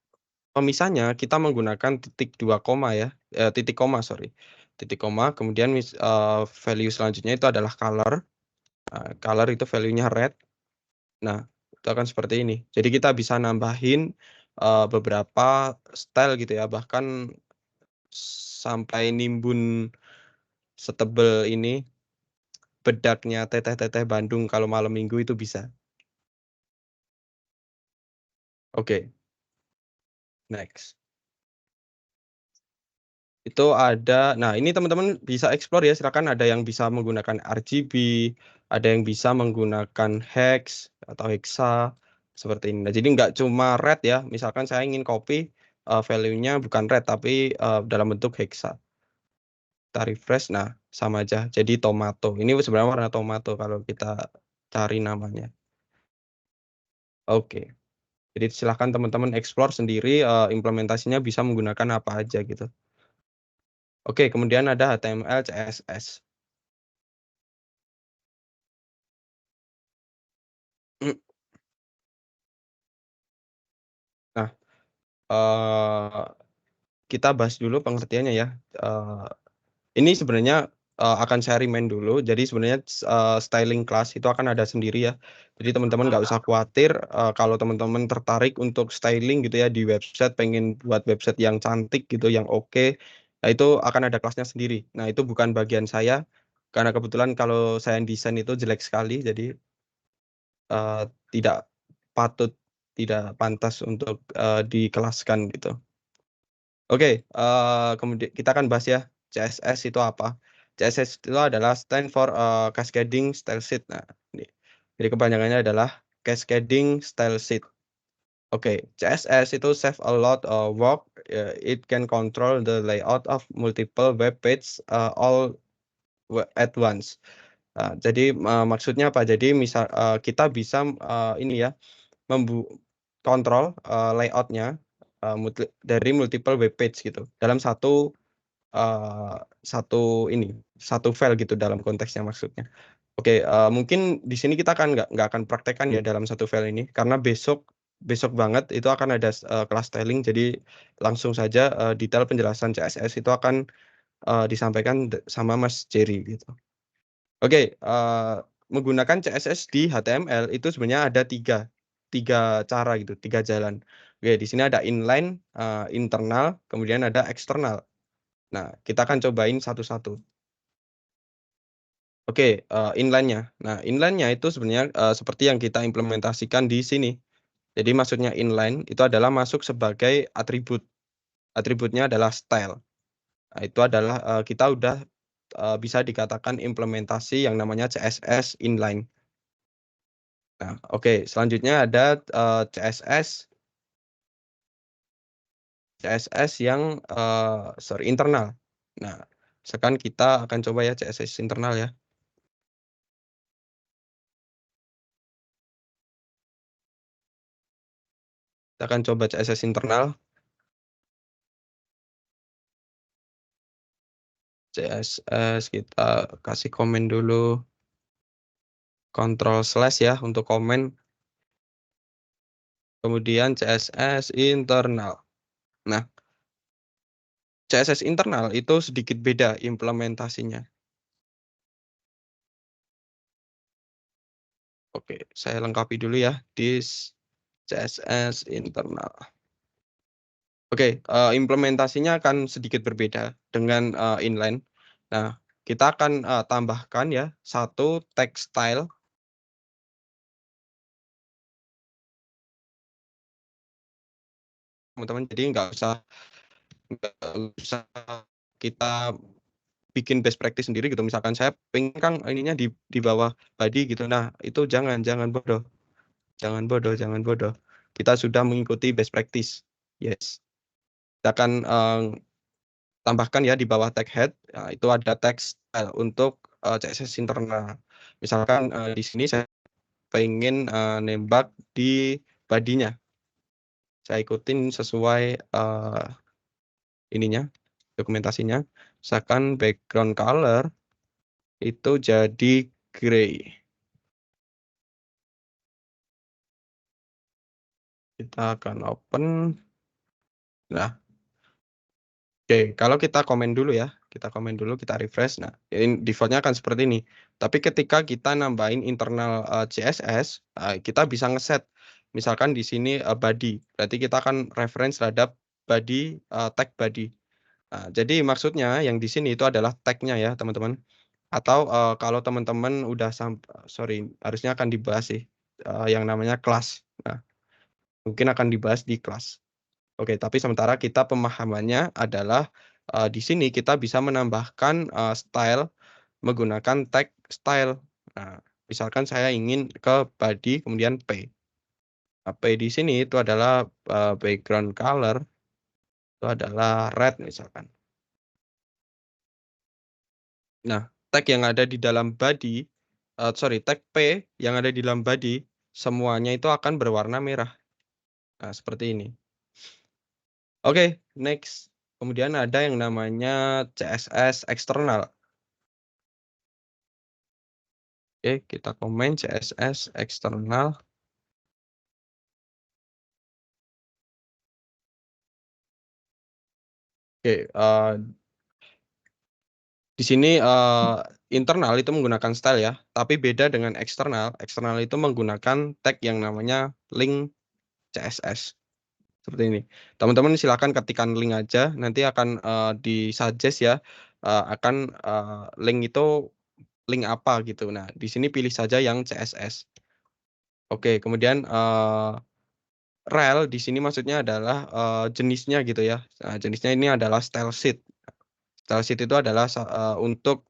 pemisahnya kita menggunakan titik 2 koma ya, titik koma sorry, titik koma. Kemudian value selanjutnya itu adalah color. Color itu value-nya red. Nah, itu akan seperti ini. Jadi kita bisa nambahin beberapa style gitu ya, bahkan sampai nimbun setebel ini bedaknya teteh-teteh Bandung kalau malam minggu itu bisa. Oke, next. Itu ada, nah ini teman-teman bisa explore ya, silakan ada yang bisa menggunakan RGB, ada yang bisa menggunakan hex atau hexa seperti ini. Nah, jadi nggak cuma red ya, misalkan saya ingin copy value-nya bukan red tapi dalam bentuk hexa. Kita refresh, nah sama aja, jadi tomato. Ini sebenarnya warna tomato kalau kita cari namanya. Oke, jadi silahkan teman-teman explore sendiri implementasinya bisa menggunakan apa aja gitu. Oke, kemudian ada HTML, CSS. Nah, kita bahas dulu pengertiannya ya. Ini sebenarnya akan saya remind dulu. Jadi sebenarnya styling class itu akan ada sendiri ya. Jadi teman-teman nggak usah khawatir kalau teman-teman tertarik untuk styling gitu ya di website, pengen buat website yang cantik gitu, yang oke. Nah, itu akan ada kelasnya sendiri. Nah, itu bukan bagian saya karena kebetulan kalau saya yang desain itu jelek sekali, jadi tidak patut, tidak pantas untuk dikelaskan gitu. Oke, kemudian kita akan bahas ya, CSS itu apa. CSS itu adalah stand for Cascading Style Sheet. Nah, ini. Jadi kepanjangannya adalah Cascading Style Sheet. Oke, CSS itu save a lot work. It can control the layout of multiple web page all at once. Nah, jadi maksudnya apa? Jadi misal kita bisa ini ya, kontrol layout-nya dari multiple web page gitu dalam satu file gitu dalam konteksnya maksudnya. Oke, mungkin di sini kita akan nggak akan praktekkan ya dalam satu file ini karena besok besok banget itu akan ada kelas styling, jadi langsung saja detail penjelasan CSS itu akan disampaikan sama Mas Jerry gitu. Oke, menggunakan CSS di HTML itu sebenarnya ada tiga cara gitu, 3 jalan. Oke, di sini ada inline, internal, kemudian ada eksternal. Nah, kita akan cobain satu-satu. Oke, inline-nya. Nah, inline-nya itu sebenarnya seperti yang kita implementasikan di sini. Jadi maksudnya inline itu adalah masuk sebagai atribut. Atributnya adalah style. Nah, itu adalah kita udah bisa dikatakan implementasi yang namanya CSS inline. Nah, oke, selanjutnya ada CSS yang internal. Nah, sekarang kita akan coba ya CSS internal ya. Kita akan coba CSS internal. CSS kita kasih komen dulu. Ctrl/ ya untuk komen. Kemudian CSS internal. Nah, CSS internal itu sedikit beda implementasinya. Oke, saya lengkapi dulu ya di CSS internal. Oke, implementasinya akan sedikit berbeda dengan inline. Nah, kita akan tambahkan ya satu text style. Teman-teman, jadi nggak usah kita bikin best practice sendiri gitu. Misalkan saya pengen kan ininya di bawah body gitu. Nah, itu jangan bodoh. Jangan bodoh, jangan bodoh. Kita sudah mengikuti best practice. Yes. Kita akan tambahkan ya di bawah tag head, itu ada tag style untuk CSS internal. Misalkan di sini saya pengen nembak di badinya. Saya ikutin sesuai ininya, dokumentasinya. Misalkan background color itu jadi gray. Kita akan open. Nah, oke, kalau kita komen dulu ya, kita komen dulu, kita refresh. Nah, ini defaultnya akan seperti ini. Tapi ketika kita nambahin internal CSS, kita bisa ngeset. Misalkan di sini body, berarti kita akan reference terhadap body, tag body. Nah, jadi maksudnya yang di sini itu adalah tag-nya ya, teman-teman. Atau kalau teman-teman udah sorry, harusnya akan dibahas sih yang namanya kelas. Nah, mungkin akan dibahas di kelas. Oke, tapi sementara kita pemahamannya adalah di sini kita bisa menambahkan style menggunakan tag style. Nah, misalkan saya ingin ke body kemudian P. Nah, P di sini itu adalah background color itu adalah red misalkan. Nah, tag yang ada di dalam body, tag P yang ada di dalam body semuanya itu akan berwarna merah. Nah, seperti ini. Oke, next. Kemudian ada yang namanya CSS eksternal. Oke, kita komen CSS eksternal. Oke, di sini internal itu menggunakan style ya, tapi beda dengan eksternal. Eksternal itu menggunakan tag yang namanya link CSS. Seperti ini. Teman-teman silakan ketikkan link aja, nanti akan disuggest ya, akan link itu link apa gitu. Nah, di sini pilih saja yang CSS. Oke, kemudian rel di sini maksudnya adalah jenisnya gitu ya. Nah, jenisnya ini adalah style sheet. Style sheet itu adalah untuk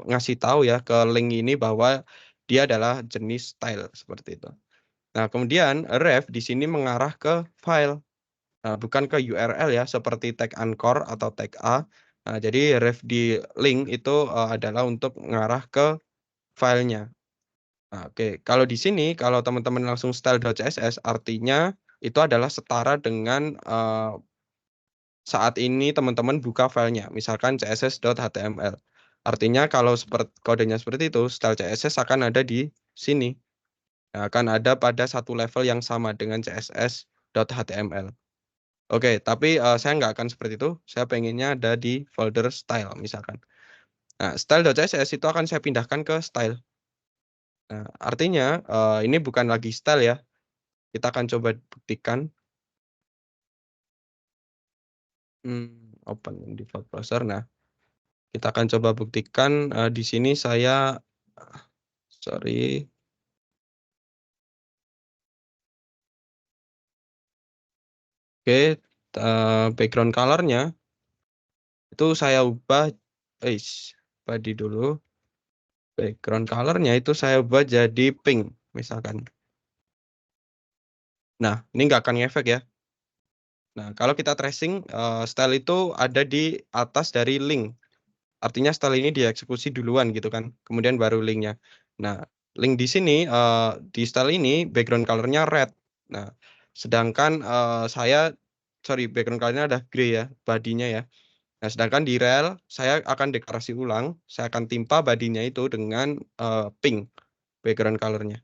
ngasih tahu ya ke link ini bahwa dia adalah jenis style seperti itu. Nah, kemudian ref di sini mengarah ke file. Bukan ke URL ya seperti tag anchor atau tag A. Nah, jadi ref di link itu adalah untuk mengarah ke filenya. Nah, oke, kalau di sini kalau teman-teman langsung style.css artinya itu adalah setara dengan saat ini teman-teman buka filenya, misalkan css.html. Artinya kalau kodenya seperti itu, style CSS akan ada di sini. Nah, akan ada pada satu level yang sama dengan css.html. Oke, tapi saya nggak akan seperti itu. Saya pengennya ada di folder style misalkan. Nah, style.css itu akan saya pindahkan ke style. Nah, artinya ini bukan lagi style ya. Kita akan coba buktikan. Open default browser. Nah, kita akan coba buktikan di sini saya sorry. Oke, background color-nya itu saya ubah body dulu. Background color-nya itu saya ubah jadi pink misalkan. Nah, ini nggak akan ngefek ya. Nah, kalau kita tracing, style itu ada di atas dari link. Artinya style ini dieksekusi duluan gitu kan, kemudian baru linknya. Nah, link di sini, di style ini background color-nya red. Nah, sedangkan background color-nya ada gray ya, badinya ya. Nah, sedangkan di rel, saya akan deklarasi ulang, saya akan timpa badinya itu dengan pink background color-nya.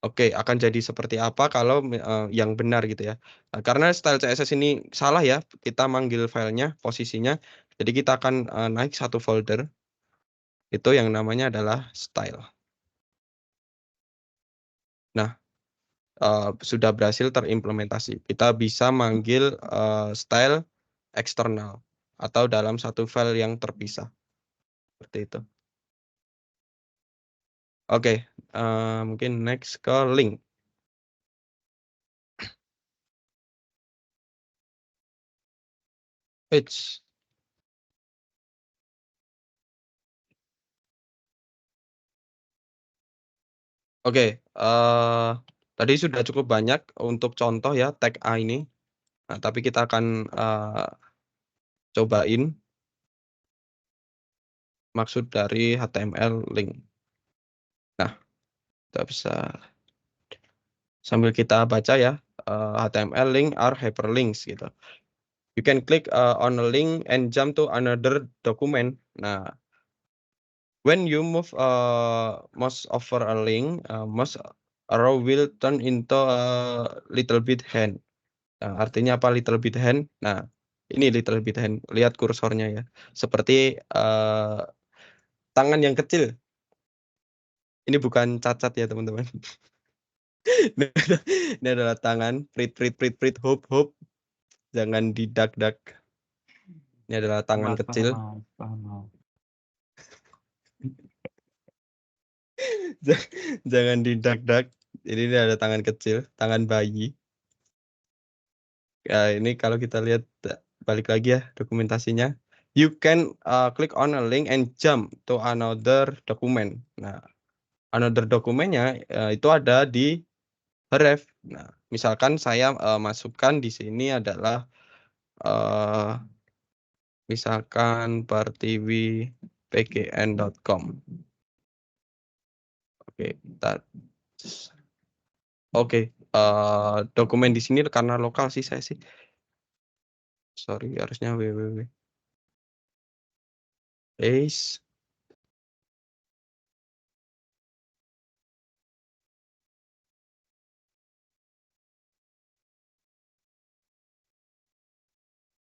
Oke, akan jadi seperti apa kalau yang benar gitu ya. Nah, karena style CSS ini salah ya, kita manggil filenya, posisinya. Jadi kita akan naik satu folder, itu yang namanya adalah style. Nah, sudah berhasil terimplementasi. Kita bisa manggil style eksternal atau dalam satu file yang terpisah. Seperti itu. Oke, mungkin next ke link. Page. Oke, tadi sudah cukup banyak untuk contoh ya tag A ini. Nah, tapi kita akan, cobain maksud dari HTML link. Nah, kita bisa sambil kita baca ya, HTML link are hyperlinks gitu. You can click, on a link and jump to another document. Nah, when you move, mouse over a link, mouse arrow will turn into a little bit hand. Nah, artinya apa little bit hand? Nah, ini little bit hand, lihat kursornya ya. Seperti, tangan yang kecil. Ini bukan cacat ya, teman-teman. Ini adalah tangan, prit prit prit prit, hop hop, jangan didak-dak. Ini adalah tangan Mas, kecil. paham, Mas. Jangan didak-dak. Ini ada tangan kecil, tangan bayi. Ya, ini kalau kita lihat balik lagi ya dokumentasinya. You can, click on a link and jump to another document. Nah, another dokumennya, itu ada di href. Nah, misalkan saya, masukkan di sini adalah, eee, misalkan pertiwi.pgn.com. Oke, oke, dokumen di sini karena lokal sih saya sih. Sorry, harusnya www. Paste.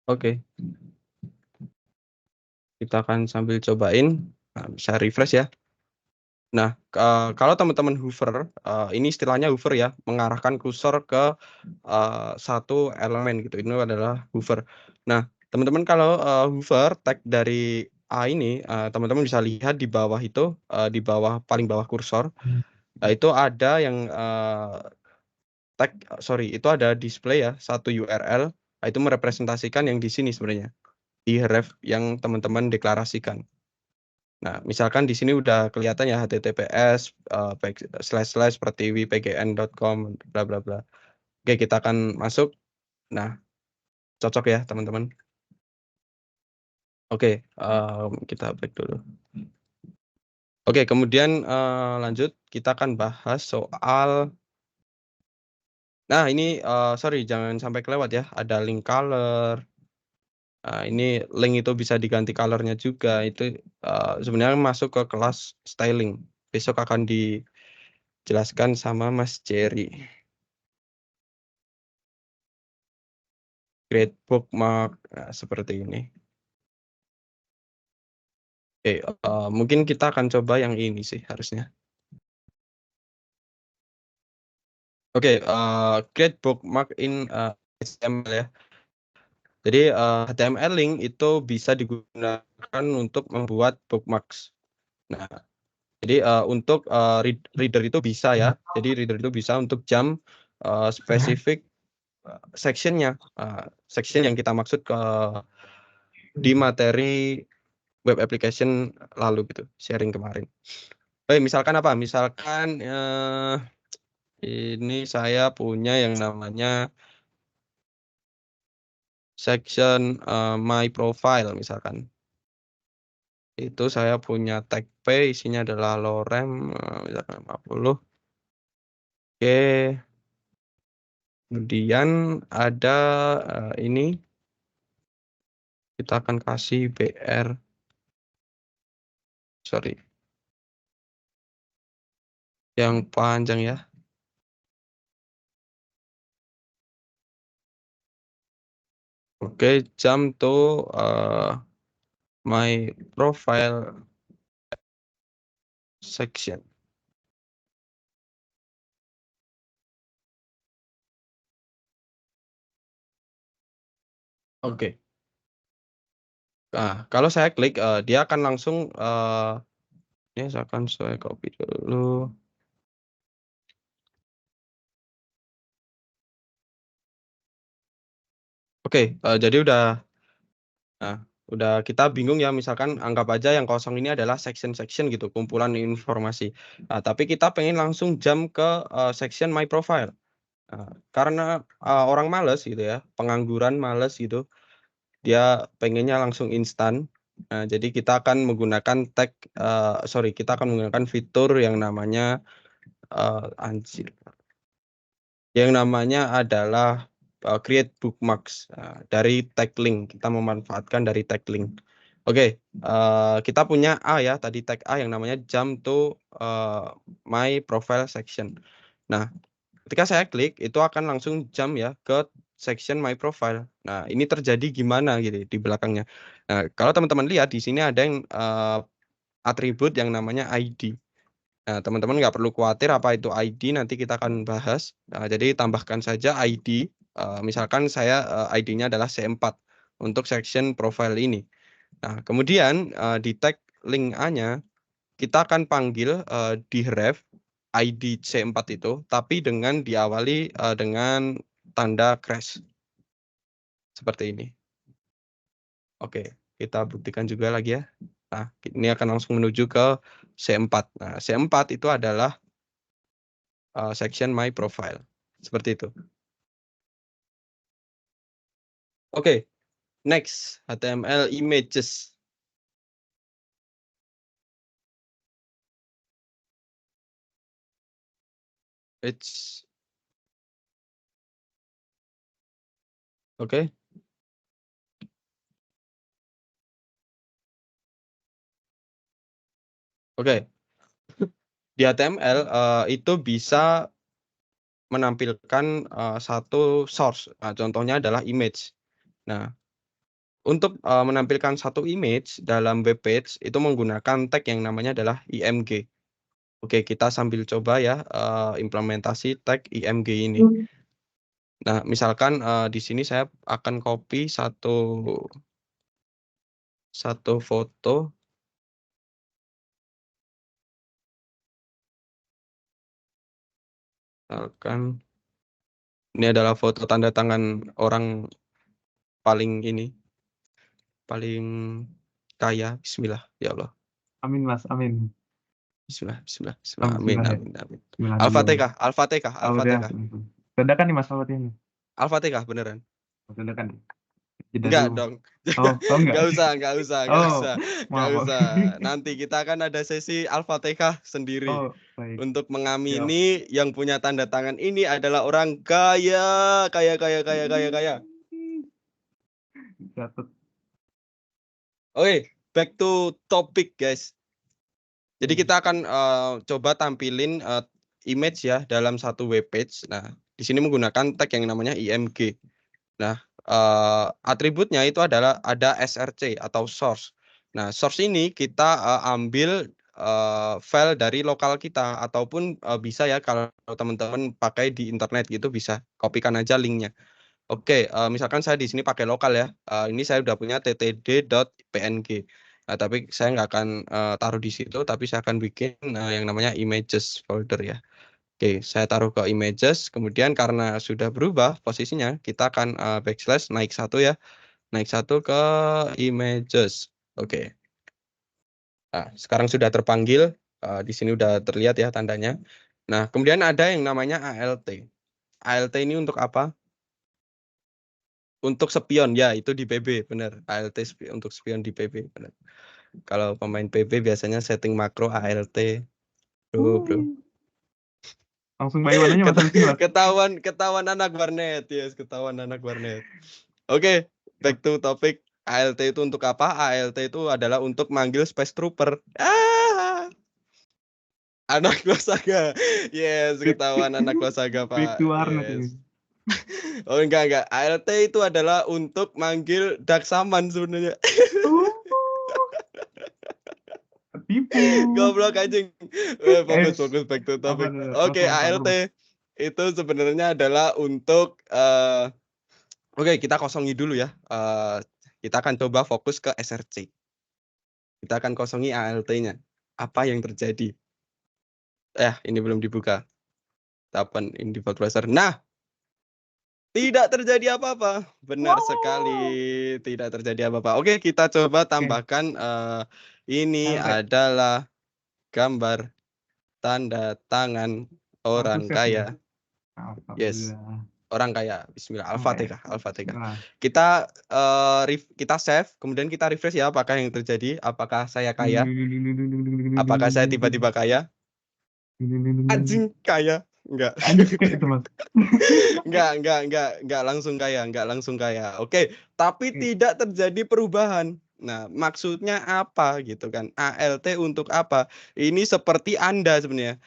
Oke. Kita akan sambil cobain, bisa refresh ya. Nah, kalau teman-teman hover, ini istilahnya hover ya, mengarahkan kursor ke, satu elemen gitu, ini adalah hover. Nah, teman-teman kalau, hover tag dari A ini, teman-teman bisa lihat di bawah itu, di bawah paling bawah kursor, itu ada yang, tag sorry, itu ada display ya, satu URL, itu merepresentasikan yang di sini sebenarnya, di href yang teman-teman deklarasikan. Nah, misalkan di sini udah kelihatan ya https, //pertiwi.pgn.com bla bla bla. Oke, kita akan masuk. Nah, cocok ya teman-teman. Oke, kita back dulu. Oke, kemudian, lanjut kita akan bahas soal nah ini, sorry jangan sampai kelewat ya, ada link color. Ini link itu bisa diganti color-nya juga, itu, sebenarnya masuk ke kelas styling. Besok akan dijelaskan sama Mas Jerry. Create bookmark, seperti ini. Oke, mungkin kita akan coba yang ini sih harusnya. Oke, create bookmark in, HTML ya. Jadi, HTML link itu bisa digunakan untuk membuat bookmarks. Nah, jadi, untuk, reader itu bisa ya, jadi reader itu bisa untuk jump, spesifik, section-nya, section yang kita maksud di materi web application lalu gitu, sharing kemarin. Misalkan apa, misalkan, ini saya punya yang namanya section, my profile misalkan. Itu saya punya tag p, isinya adalah lorem, misalkan 50. Oke, kemudian ada, ini, kita akan kasih br, sorry, yang panjang ya. Oke, jump to, my profile section. Oke. Nah, kalau saya klik, dia akan langsung, ini misalkan saya copy dulu. Oke, jadi udah nah, Udah kita bingung ya, misalkan anggap aja yang kosong ini adalah section-section gitu, kumpulan informasi. Nah, tapi kita pengen langsung jump ke section My Profile. Karena orang males gitu ya, pengangguran males gitu, dia pengennya langsung instan. Nah, jadi kita akan menggunakan kita akan menggunakan fitur yang namanya yang namanya adalah create bookmarks dari tag link. Kita memanfaatkan dari tag link. Oke, kita punya A ya, tadi tag A yang namanya jump to my profile section. Nah, ketika saya klik itu akan langsung jump ya ke section my profile. Nah, ini terjadi gimana gitu di belakangnya. Nah, kalau teman-teman lihat di sini ada yang atribut yang namanya ID. Nah, teman-teman nggak perlu khawatir apa itu ID, nanti kita akan bahas. Nah, jadi tambahkan saja ID, misalkan saya ID-nya adalah C4 untuk section profile ini. Nah, kemudian di tag link A-nya, kita akan panggil di ref ID C4 itu, tapi dengan diawali dengan tanda crash. Seperti ini. Oke, kita buktikan juga lagi ya. Nah, ini akan langsung menuju ke C4. Nah, C4 itu adalah section my profile. Seperti itu. Oke, next HTML images. It's oke. Oke. Di HTML itu bisa menampilkan satu source. Nah, contohnya adalah image. Nah, untuk menampilkan satu image dalam web page itu menggunakan tag yang namanya adalah img. Oke, kita sambil coba ya implementasi tag img ini. Nah, misalkan di sini saya akan copy satu foto. Misalkan ini adalah foto tanda tangan orang paling kaya. Bismillah, ya Allah. Amin Mas, amin. Bismillah, bismillah, bismillah. Oh, Amin, bismillah ya. amin, amin. Bismillah dulu. Al-Fatihah, Al-Fatihah, Al-Fatihah. Al-Fatihah. Dadakan nih Mas Al-Fatihah. Al-Fatihah beneran. Dadakan. Jeda Enggak dulu. dong. Oh, enggak. Enggak usah, enggak usah, enggak Oh, usah. Enggak maaf. usah. Nanti kita akan ada sesi Al-Fatihah sendiri. Oh, baik. Untuk Siap. mengamini yang punya tanda tangan ini adalah orang kaya. Catat. Oke, back to topic guys. Jadi kita akan coba tampilin image ya dalam satu web page. Nah, di sini menggunakan tag yang namanya img. Nah, atributnya itu adalah ada src atau source. Nah, source ini kita ambil file dari lokal kita ataupun bisa ya kalau teman-teman pakai di internet gitu bisa kopikan aja linknya. Oke, misalkan saya di sini pakai lokal ya. Ini saya udah punya ttd.png. Nah, tapi saya nggak akan taruh di situ, tapi saya akan bikin yang namanya images folder ya. Oke, saya taruh ke images. Kemudian karena sudah berubah posisinya, kita akan backslash naik satu ya, naik satu ke images. Oke. Nah, sekarang sudah terpanggil. Di sini udah terlihat ya tandanya. Nah, kemudian ada yang namanya ALT. ALT ini untuk apa? Untuk spion ya, itu di PB benar. ALT untuk spion di PB benar. Kalau pemain PB biasanya setting makro ALT. Bro. Langsung by one aja Mas habis ini Mas. Ketahuan anak warnet, yes, ketahuan anak warnet. Oke, back to topic. ALT itu untuk apa? ALT itu adalah untuk manggil space trooper. Anak Losaga. Yes, ketahuan anak Losaga, Back Pak. to warnet ini. Yes. Oh enggak. ALT itu adalah untuk manggil Daksaman sebenarnya. Tipu. Goblok anjing. Fokus back to topic. Oke, ALT itu sebenarnya adalah untuk oke, kita kosongi dulu ya. Kita akan coba fokus ke SRC. Kita akan kosongi ALT-nya. Apa yang terjadi? Ini belum dibuka. Tapan in default browser. Nah, Tidak terjadi apa-apa. Benar Wow. sekali, tidak terjadi apa-apa. Oke, kita coba Oke, tambahkan, ini ALT. adalah gambar tanda tangan Oh, orang sukses nih. kaya. Yes, Alhamdulillah. orang kaya. Bismillah, Oke, Al-Fatihah, Al-Fatihah. nah. Kita, kita save, kemudian kita refresh ya, apakah yang terjadi? Apakah saya kaya? Apakah saya tiba-tiba kaya? Anjing, kaya? Enggak. Anjing kayak itu mas. Enggak langsung kaya. Oke, tapi tidak terjadi perubahan. Nah, maksudnya apa gitu kan? ALT untuk apa? Ini seperti Anda sebenarnya.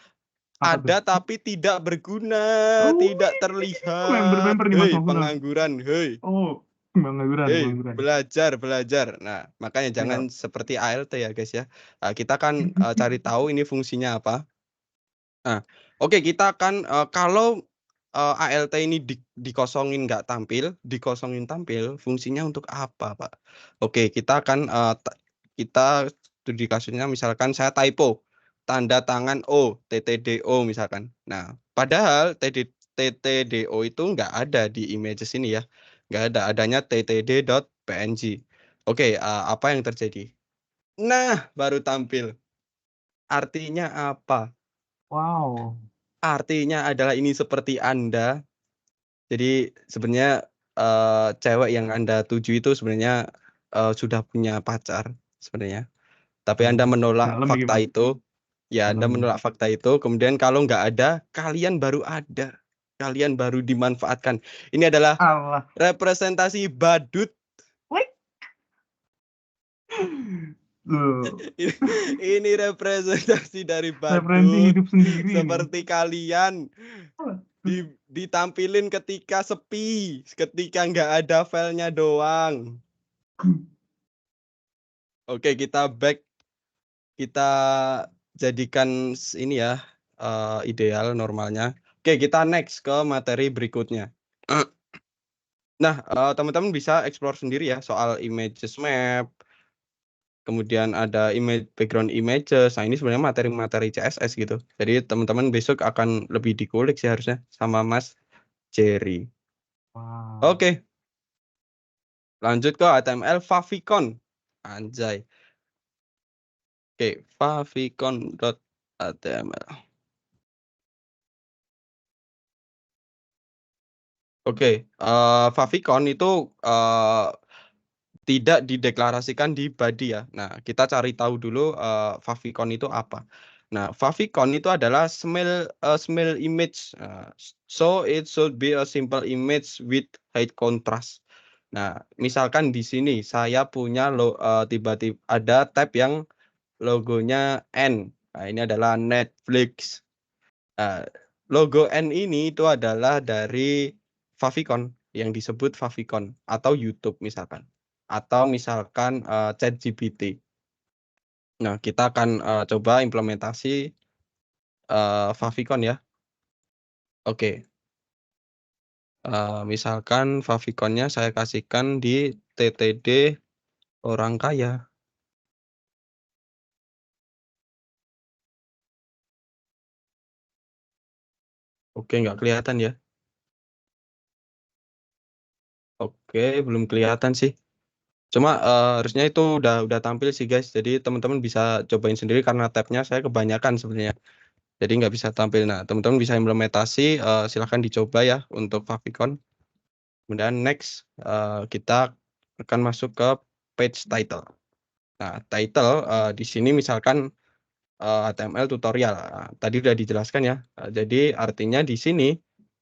Apa tuh? Ada tapi tidak berguna, Oh, tidak terlihat. member nih mas Hei, maksudnya. pengangguran, hei. Oh, Hei, pengangguran. belajar. Nah, makanya jangan Siap. seperti ALT ya, guys ya. Nah, kita kan cari tahu ini fungsinya apa. Nah, oke, kita akan kalau ALT ini dikosongin dikosongin tampil, fungsinya untuk apa, Pak? Oke, kita akan kita studi kasusnya misalkan saya typo, tanda tangan O, TTDO misalkan. Nah, padahal TTDO itu nggak ada di images ini ya, nggak ada, adanya ttd.png. Oke, apa yang terjadi? Nah, baru tampil. Artinya apa? Wow. Artinya adalah ini seperti Anda. Jadi sebenarnya, cewek yang Anda tuju itu sebenarnya, sudah punya pacar sebenarnya. Tapi Anda menolak Dalam nih fakta mas. itu. Ya, Anda Dalam nih. menolak fakta itu, kemudian kalau nggak ada, kalian baru ada. Kalian baru dimanfaatkan. Ini adalah Allah. representasi badut. Wih. Loh, Ini representasi dari referensi badut. hidup sendiri ini. Seperti kalian. Ditampilin ketika sepi, ketika nggak ada filenya doang. Oke, kita back, kita jadikan ini ya, ideal normalnya. Oke, kita next ke materi berikutnya. Nah, teman-teman bisa explore sendiri ya soal images map, kemudian ada background images. Nah, ini sebenarnya materi-materi CSS gitu. Jadi teman-teman besok akan lebih dikulik sih harusnya sama Mas Jerry. Wow. Oke. Lanjut ke HTML favicon. Anjay. Oke, favicon.html. Oke, favicon itu tidak dideklarasikan di body ya. Nah, kita cari tahu dulu favicon itu apa. Nah, favicon itu adalah smell image. So it should be a simple image with high contrast. Nah, misalkan di sini saya punya tiba-tiba ada tab yang logonya N. Nah, ini adalah Netflix. Logo N ini itu adalah dari favicon yang disebut favicon atau YouTube misalkan. Atau misalkan ChatGPT. Nah, kita akan coba implementasi favicon ya. Oke. Misalkan faviconnya saya kasihkan di TTD orang kaya. Oke, nggak kelihatan ya. Oke, belum kelihatan sih. Cuma harusnya itu udah tampil sih guys. Jadi teman-teman bisa cobain sendiri karena tabnya saya kebanyakan sebenarnya. Jadi nggak bisa tampil. Nah, teman-teman bisa implementasi, silahkan dicoba ya untuk favicon. Kemudian next, kita akan masuk ke page title. Nah, title di sini misalkan HTML tutorial. Nah, tadi udah dijelaskan ya. Jadi artinya di sini,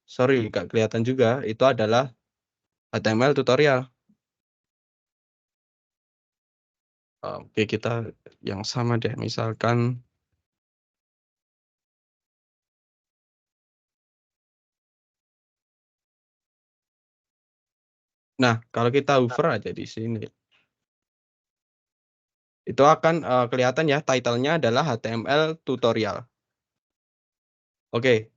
sorry nggak kelihatan juga, itu adalah HTML tutorial. Oke, kita yang sama deh. Misalkan, nah kalau kita hover aja di sini, itu akan kelihatan ya, title-nya adalah HTML tutorial. Oke,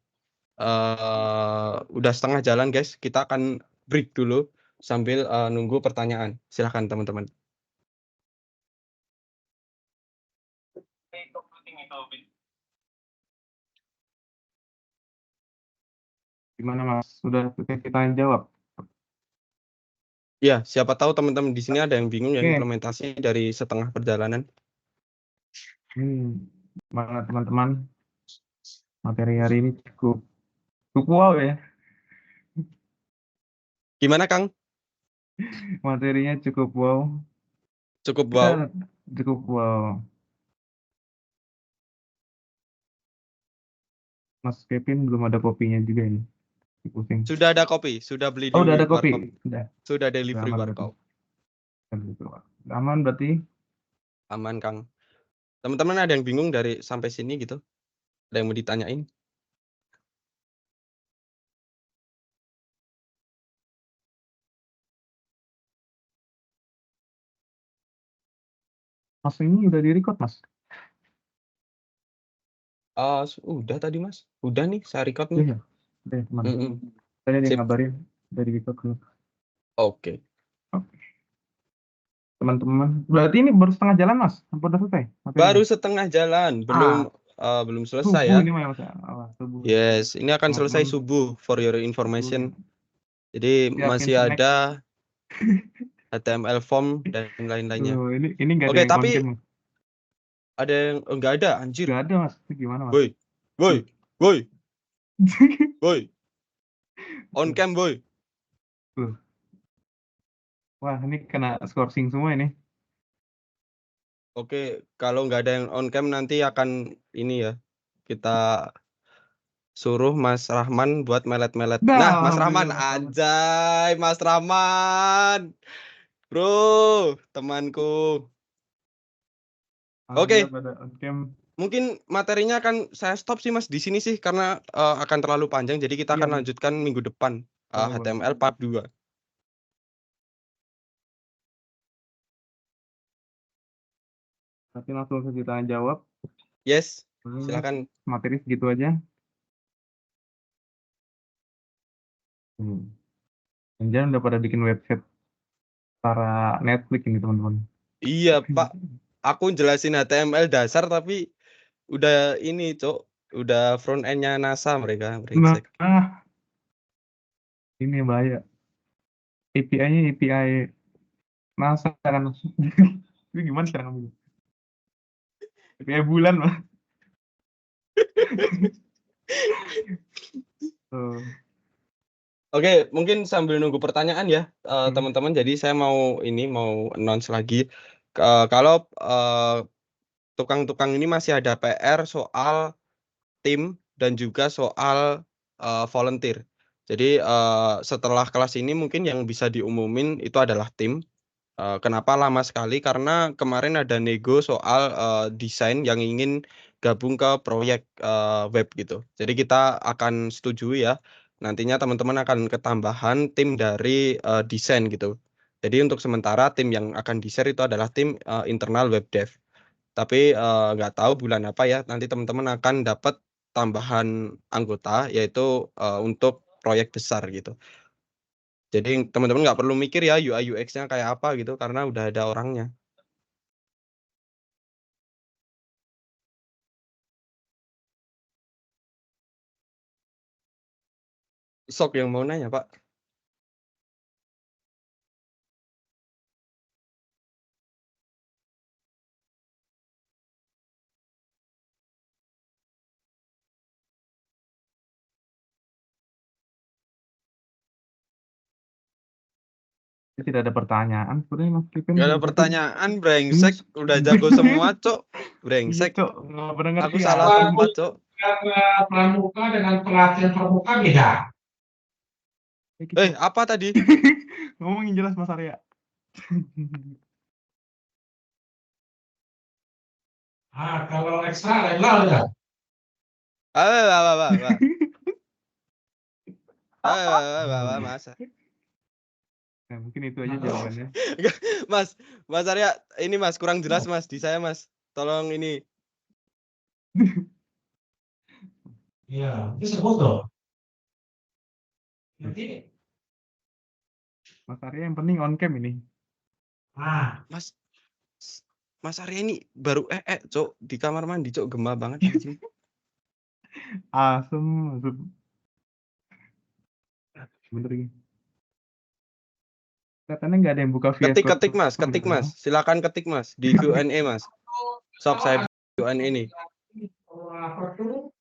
udah setengah jalan guys. Kita akan break dulu sambil nunggu pertanyaan. Silahkan teman-teman. Gimana mas? Sudah kita jawab? Ya, siapa tahu teman-teman di sini ada yang bingung ya Oke. implementasi dari setengah perjalanan. Semangat teman-teman. Materi hari ini cukup wow ya. Gimana Kang? Materinya cukup wow. Cukup Kita wow? cukup wow. Mas Kevin belum ada kopinya juga ini. Pusing. Sudah ada kopi, sudah beli di Oh, udah ada kopi. warkop, Udah. sudah Udah delivery aman berarti. warkop. Aman berarti. Aman Kang. Teman-teman ada yang bingung dari sampai sini gitu? Ada yang mau ditanyain? Mas ini udah di-record, Mas. Udah tadi Mas. Udah nih, saya record nih. Iya. Udah, teman. Mm-mm. Tadi dia Sip. ngabarin udah di-record dulu. Oke. Teman-teman. Berarti ini baru setengah jalan, Mas. Apa udah selesai? Baru setengah jalan, belum selesai Subuh ya. ini Mas. Subuh. Yes, ini akan selesai Teman-teman. subuh for your information. Jadi Siapin masih snack. ada HTML form dan lain-lainnya. Ini nggak ada Oke, yang tapi on-cam, Mas. ada yang enggak ada, anjir. Nggak ada, Mas. Itu gimana, Mas? Boy. On cam, boy. Wah, ini kena scoring semua ini. Oke, kalau nggak ada yang on cam nanti akan ini ya. Kita suruh Mas Rahman buat melet-melet. Nah, Mas Rahman, anjay, Mas Rahman. Bro, temanku. Oke. Pada on-cam. Mungkin materinya akan saya stop sih Mas di sini sih karena akan terlalu panjang. Jadi kita akan lanjutkan minggu depan HTML part 2. Tapi langsung saja kita jawab. Yes, silakan. Materi segitu aja. Jangan udah pada bikin website para Netflix ini teman-teman. Iya Pak, aku jelasin HTML dasar tapi udah ini Cok, udah front end-nya NASA mereka. Brengsek. Ini bahaya. API-nya API NASA kan. Itu gimana cara ngambil? API bulan Mas. Oke, mungkin sambil nunggu pertanyaan ya teman-teman. Jadi saya mau announce lagi kalau tukang-tukang ini masih ada PR soal tim dan juga soal volunteer. Jadi setelah kelas ini mungkin yang bisa diumumin itu adalah tim. Kenapa lama sekali? Karena kemarin ada nego soal desain yang ingin gabung ke proyek web gitu. Jadi kita akan setujui ya. Nantinya teman-teman akan ketambahan tim dari desain gitu. Jadi untuk sementara tim yang akan di-share itu adalah tim internal web dev. Tapi nggak tahu bulan apa ya. Nanti teman-teman akan dapat tambahan anggota yaitu untuk proyek besar gitu. Jadi teman-teman nggak perlu mikir ya UI UX-nya kayak apa gitu karena udah ada orangnya. Sok yang mau nanya, Pak. Tidak ada pertanyaan sebenarnya Mas Kevin. Gak ada pertanyaan, brengsek. Udah jago semua, Cok. Brengsek. Cok, nggak pernah ngerti. Aku salah tempat, Cok. Pramuka dengan pelatihan pramuka beda. Apa tadi? Ngomongin jelas Mas Arya. Kalau ekstra legal ya. Masa. Nah, mungkin itu aja jawabannya. Mas Arya, ini Mas kurang jelas Mas di saya Mas. Tolong ini. Iya, itu sebut dong. Jadi, Mas Arya yang penting on cam ini. Mas Arya ini baru Cok di kamar mandi Cok gemah banget anjing. Asem. Bener ini. Katanya nggak ada yang buka VS Code. Ketik Mas, ketik Mas. Silakan ketik Mas di Q&A Mas. Sok saya Q&A ini. Apa tuh?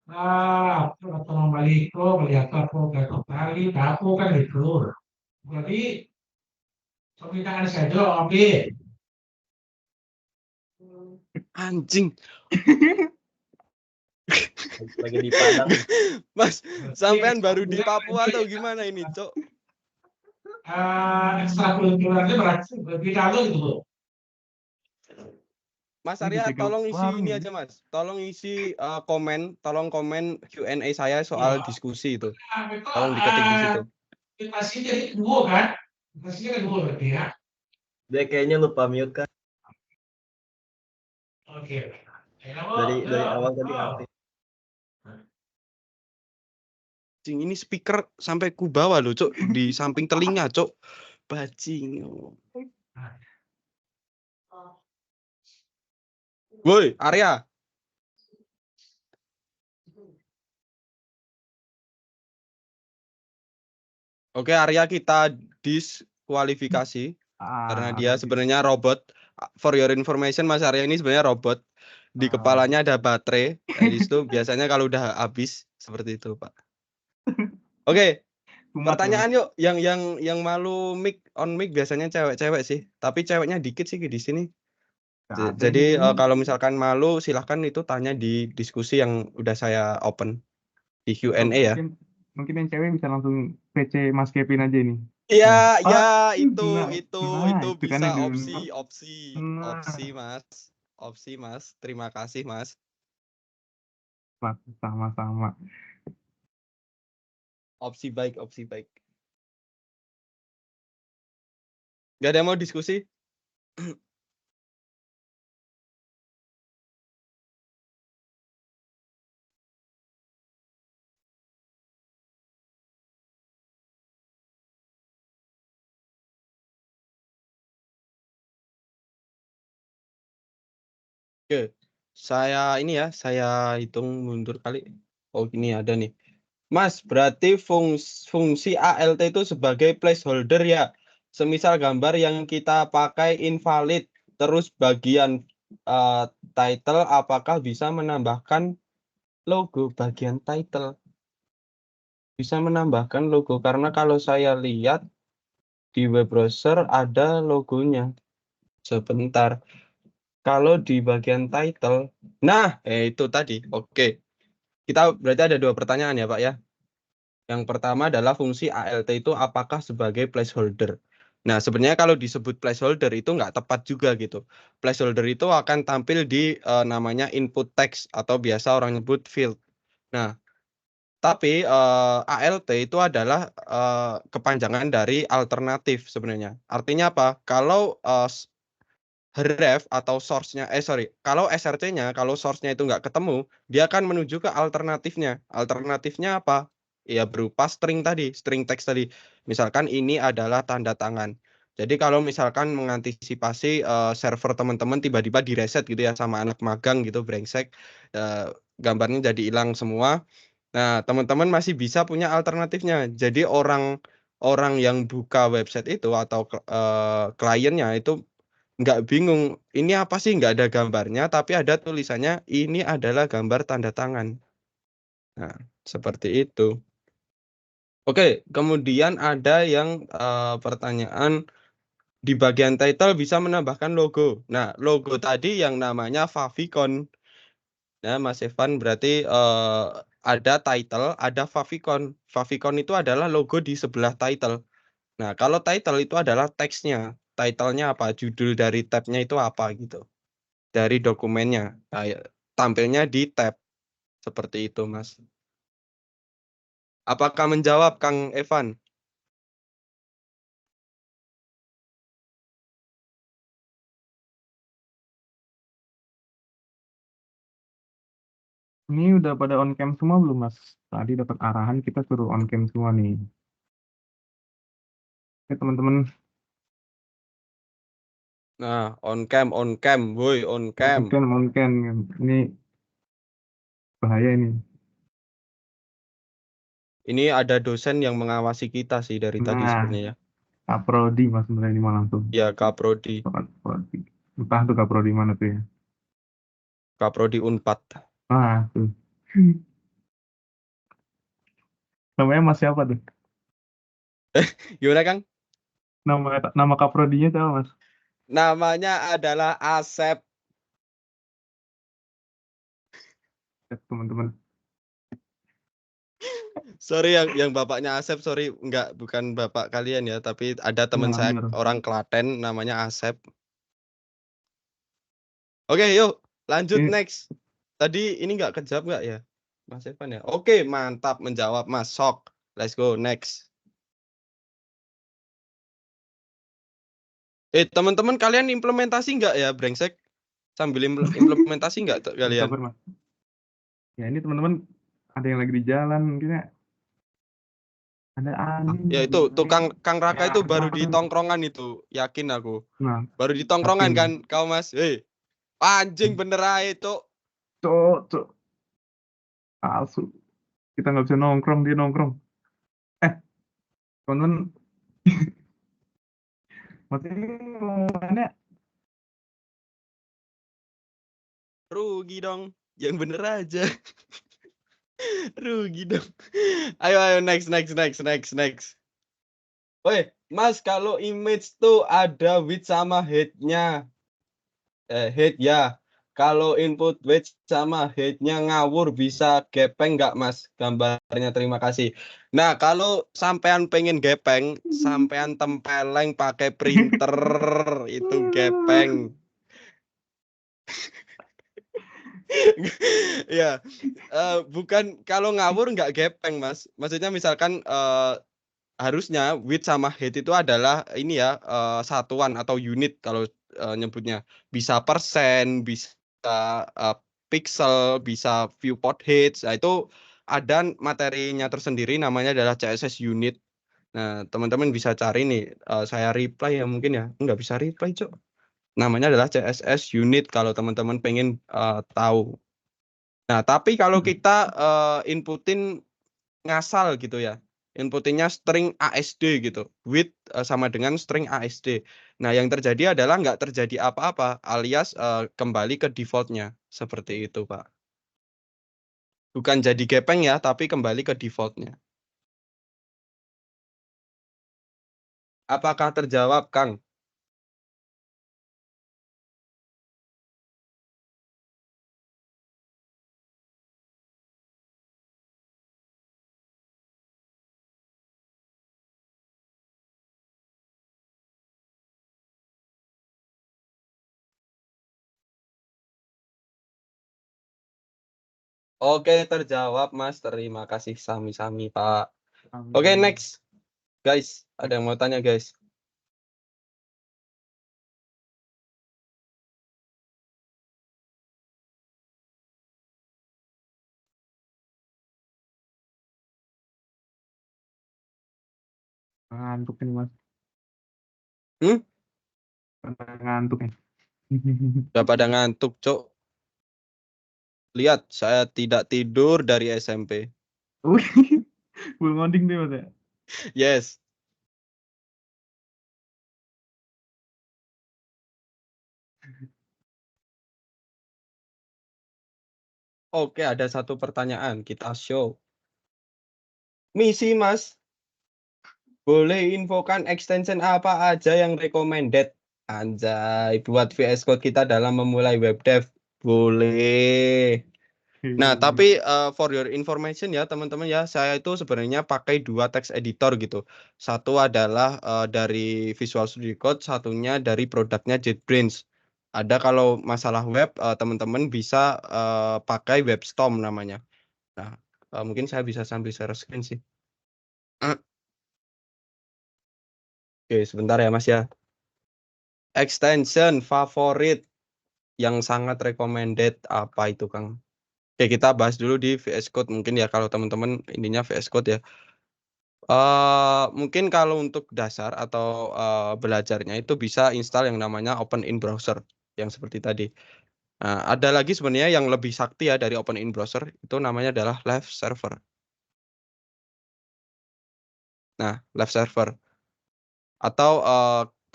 Assalamualaikum, warahmatullahi wabarakatuh. Aku kan itu. Jadi permintaan saya oke. Anjing. Lagi di Padang. Mas, sampean baru di Papua atau gimana ini, Cok? Ekstrakurikulernya berarti kalau gitu. Mas Ini Arya, dijaga tolong isi warung ini ya. aja, Mas. Tolong isi tolong komen Q&A saya soal Iya. diskusi itu. Nah, itu Tolong diketik di situ. invitasinya jadi dua kan? Invitasinya kan dua berarti ya. Dia kayaknya lupa mute kan. Oke. Dari awal tadi aktif. Anjing, ini speaker sampai ku bawah loh, Cok, di samping telinga, Cok. Bajing. Woi, Arya. Oke, Arya kita diskualifikasi karena dia sebenarnya robot. For your information, Mas Arya ini sebenarnya robot. Di kepalanya ada baterai. Jadi itu biasanya kalau udah habis seperti itu, Pak. Oke, Kumat, pertanyaan yuk. Yang malu on mic biasanya cewek-cewek sih. Tapi ceweknya dikit sih di sini. Nggak ada Jadi ini. kalau misalkan malu silahkan itu tanya di diskusi yang udah saya open di Q&A ya. Mungkin yang cewek bisa langsung PC Mas Kevin aja ini. Iya, Nah, ya itu itu kan bisa yang opsi, Nah. opsi Mas. Terima kasih Mas. Sama-sama. Opsi baik. Gak ada yang mau diskusi? Oke, saya hitung mundur kali. Oh, ini ada nih. Mas, berarti fungsi ALT itu sebagai placeholder ya. Semisal gambar yang kita pakai invalid, terus bagian title apakah bisa menambahkan logo bagian title? Bisa menambahkan logo karena kalau saya lihat di web browser ada logonya. Sebentar. Kalau di bagian title, nah, itu tadi. Oke. Kita berarti ada dua pertanyaan ya, Pak ya. Yang pertama adalah fungsi ALT itu apakah sebagai placeholder. Nah, sebenarnya kalau disebut placeholder itu nggak tepat juga gitu. Placeholder itu akan tampil di namanya input text atau biasa orang nyebut field. Nah, tapi ALT itu adalah kepanjangan dari alternatif sebenarnya. Artinya apa? Kalau href atau source-nya kalau SRC-nya kalau source-nya itu nggak ketemu, dia akan menuju ke alternatifnya. Alternatifnya apa? Ya berupa string tadi, string text tadi. Misalkan ini adalah tanda tangan. Jadi kalau misalkan mengantisipasi server teman-teman tiba-tiba direset gitu ya sama anak magang gitu brengsek, gambarnya jadi hilang semua. Nah, teman-teman masih bisa punya alternatifnya. Jadi orang yang buka website itu atau kliennya itu nggak bingung, ini apa sih nggak ada gambarnya, tapi ada tulisannya ini adalah gambar tanda tangan. Nah, seperti itu. Oke, kemudian ada yang pertanyaan di bagian title bisa menambahkan logo. Nah, logo tadi yang namanya favicon. Nah, Mas Evan berarti ada title, ada favicon. Favicon itu adalah logo di sebelah title. Nah, kalau title itu adalah teksnya. Titlenya apa? Judul dari tabnya itu apa gitu. Dari dokumennya. Tampilnya di tab. Seperti itu, Mas. Apakah menjawab, Kang Evan? Ini udah pada on cam semua belum, Mas? Tadi dapat arahan kita suruh on cam semua nih. Oke, teman-teman. Nah, on cam, woi, on cam. On cam. Ini bahaya ini. Ini ada dosen yang mengawasi kita sih dari tadi Nah, sebenarnya. Kaprodi mas sebenarnya ini mah langsung. Ya, Kaprodi. Kaprodi. Entah tuh kaprodi mana tuh ya. Kaprodi Unpad. Ah tuh. Namanya mas siapa tuh? Gimana, Kang? Nama kaprodinya siapa mas? Namanya adalah Asep. Teman-teman. Sorry yang bapaknya Asep, sorry bukan bapak kalian ya, tapi ada teman Iya, saya bener. orang Klaten namanya Asep. Oke, yuk lanjut Ini next. Tadi ini nggak kejawab nggak ya, Mas Evan ya? Oke, mantap menjawab Mas Sok. Let's go next. Teman-teman kalian implementasi nggak ya, brengsek? Sambil implementasi nggak kalian? sabar mas. Ya ini teman-teman ada yang lagi di jalan mungkin ya. Ada angin. Ya itu tuh Kang Raka itu baru di Nah, tongkrongan itu, yakin aku. nah, Baru di tongkrongan yakin. kan kau Mas? Anjing bener aja itu. Cok. Palsu. Kita nggak bisa nongkrong, dia nongkrong. Teman-teman, maksudnya ngomongannya Rugi dong. Yang bener aja. Rugi dong. Ayo next. Woi, Mas, kalau image tuh ada width sama height-nya. Height ya. Kalau input width sama height-nya ngawur bisa gepeng nggak, Mas? Gambarnya terima kasih. Nah, kalau sampean pengen gepeng, sampean tempeleng pakai printer itu gepeng. Ya, bukan kalau ngawur nggak gepeng, Mas. Maksudnya misalkan harusnya width sama height itu adalah ini ya, satuan atau unit kalau nyebutnya. Bisa persen, bisa pixel, bisa viewport height. Nah, itu ada materinya tersendiri namanya adalah CSS unit. Nah, teman-teman bisa cari nih, saya reply ya mungkin ya. Nggak bisa reply, Cok. Namanya adalah CSS unit kalau teman-teman pengen tahu. Nah, tapi kalau kita inputin ngasal gitu ya. Inputinnya string ASD gitu. With sama dengan string ASD. Nah, yang terjadi adalah nggak terjadi apa-apa alias kembali ke defaultnya. Seperti itu, Pak. Bukan jadi gepeng ya, tapi kembali ke defaultnya. Apakah terjawab, Kang? Oke, terjawab, Mas. Terima kasih sami-sami, Pak. Oke, next. Guys, ada yang mau tanya, guys? ngantuk ini mas. Hmm? Ngantuk ya. Udah pada ngantuk, Cok. Lihat, saya tidak tidur dari SMP. Wih, full ngoding deh mas ya. Yes. Oke, ada satu pertanyaan. Kita show. Misi, Mas. Boleh infokan extension apa aja yang recommended? Anjay, buat VS Code kita dalam memulai web dev. Boleh. Nah, tapi for your information ya, teman-teman ya, saya itu sebenarnya pakai 2 text editor gitu. Satu adalah dari Visual Studio Code, satunya dari produknya JetBrains. Ada kalau masalah web, teman-teman bisa pakai WebStorm namanya. Nah, mungkin saya bisa sambil share screen sih. Oke, sebentar ya Mas ya. Extension favorit yang sangat recommended apa itu, Kang? Oke, kita bahas dulu di VS Code mungkin ya kalau teman-teman ininya VS Code ya. Mungkin kalau untuk dasar atau belajarnya itu bisa install yang namanya Open in Browser yang seperti tadi. Nah, ada lagi sebenarnya yang lebih sakti ya dari Open in Browser itu namanya adalah Live Server. Nah, Live Server. Atau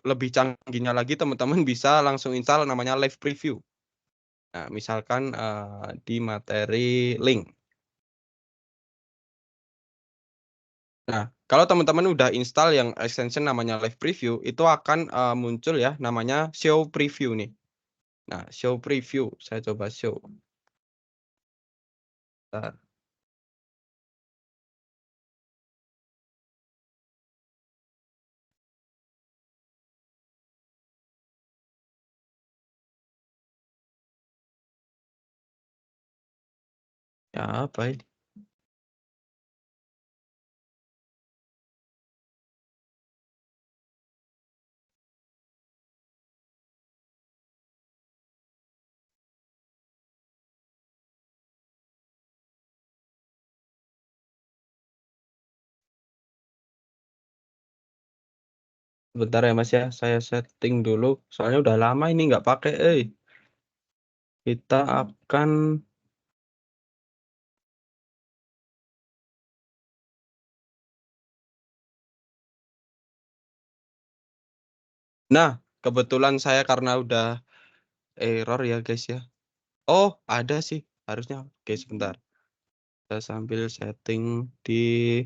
lebih canggihnya lagi teman-teman bisa langsung install namanya Live Preview. Nah, misalkan di materi link. Nah, kalau teman-teman udah install yang extension namanya Live Preview, itu akan muncul ya namanya Show Preview nih. Nah, Show Preview, saya coba show. Bentar. Ya, apa ini? Bentar ya Mas ya, saya setting dulu. Soalnya udah lama ini nggak pakai. Kita akan Nah, kebetulan saya karena udah error ya guys ya. Oh, ada sih harusnya. Oke, sebentar. Saya sambil setting di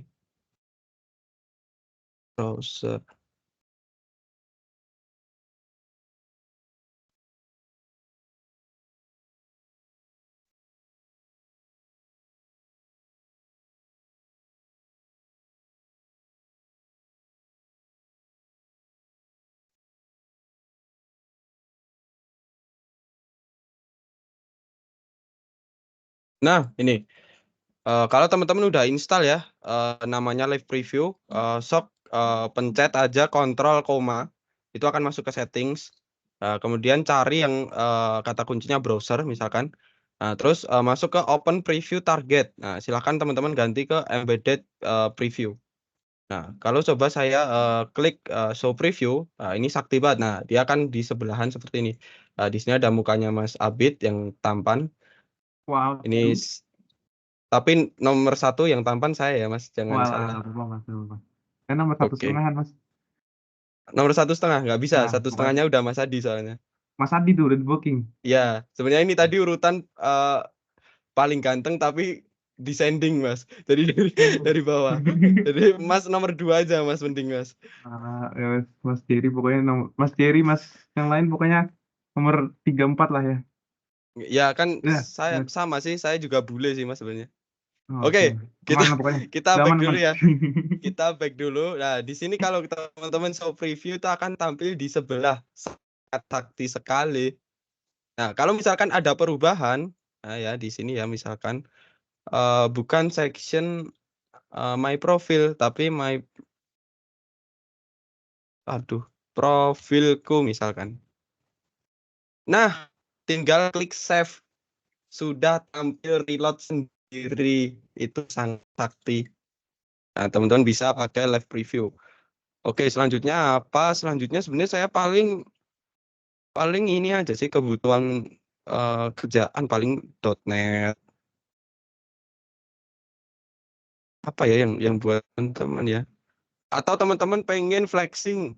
browser. Nah, ini. Kalau teman-teman udah install ya, namanya Live Preview, sok pencet aja Ctrl koma, itu akan masuk ke settings. Kemudian cari yang kata kuncinya browser misalkan. Nah, terus masuk ke Open Preview Target. Nah, silahkan teman-teman ganti ke Embedded Preview. Nah, kalau coba saya klik Show Preview, ini sakti banget. Nah, dia akan di sebelahan seperti ini. Di sini ada mukanya Mas Abid yang tampan. Wow. Ini tapi nomor 1 yang tampan saya ya Mas, jangan salah. Walah, lupa Mas, lupa. Kan nomor satu Oke. setengahan Mas. Nomor 1,5 nggak bisa, Nah, 1,5-nya udah Mas Adi soalnya. Mas Adi tuh udah di booking. Ya, sebenarnya ini tadi urutan paling ganteng tapi descending Mas. Jadi dari bawah. Jadi Mas nomor 2 aja Mas mending Mas. Ya, Mas Jerry pokoknya Mas Jerry, Mas yang lain pokoknya nomor 3 4 lah ya. Ya kan Ya, saya ya. sama sih, saya juga bule sih Mas sebenarnya. Oke. Oke, kita Aman lah pokoknya. kita Udah back aman, dulu aman. ya. Kita back dulu. Nah, di sini kalau teman-teman show preview itu akan tampil di sebelah, sangat taktis sekali. Nah, kalau misalkan ada perubahan, nah ya di sini ya misalkan bukan section my profile tapi profilku misalkan. Nah, tinggal klik save, sudah tampil reload sendiri. Itu sangat sakti. Nah, teman-teman bisa pakai live preview. Oke, selanjutnya apa? Selanjutnya sebenarnya saya paling ini aja sih kebutuhan kerjaan paling .NET. Apa ya yang buat teman-teman ya? Atau teman-teman pengen flexing,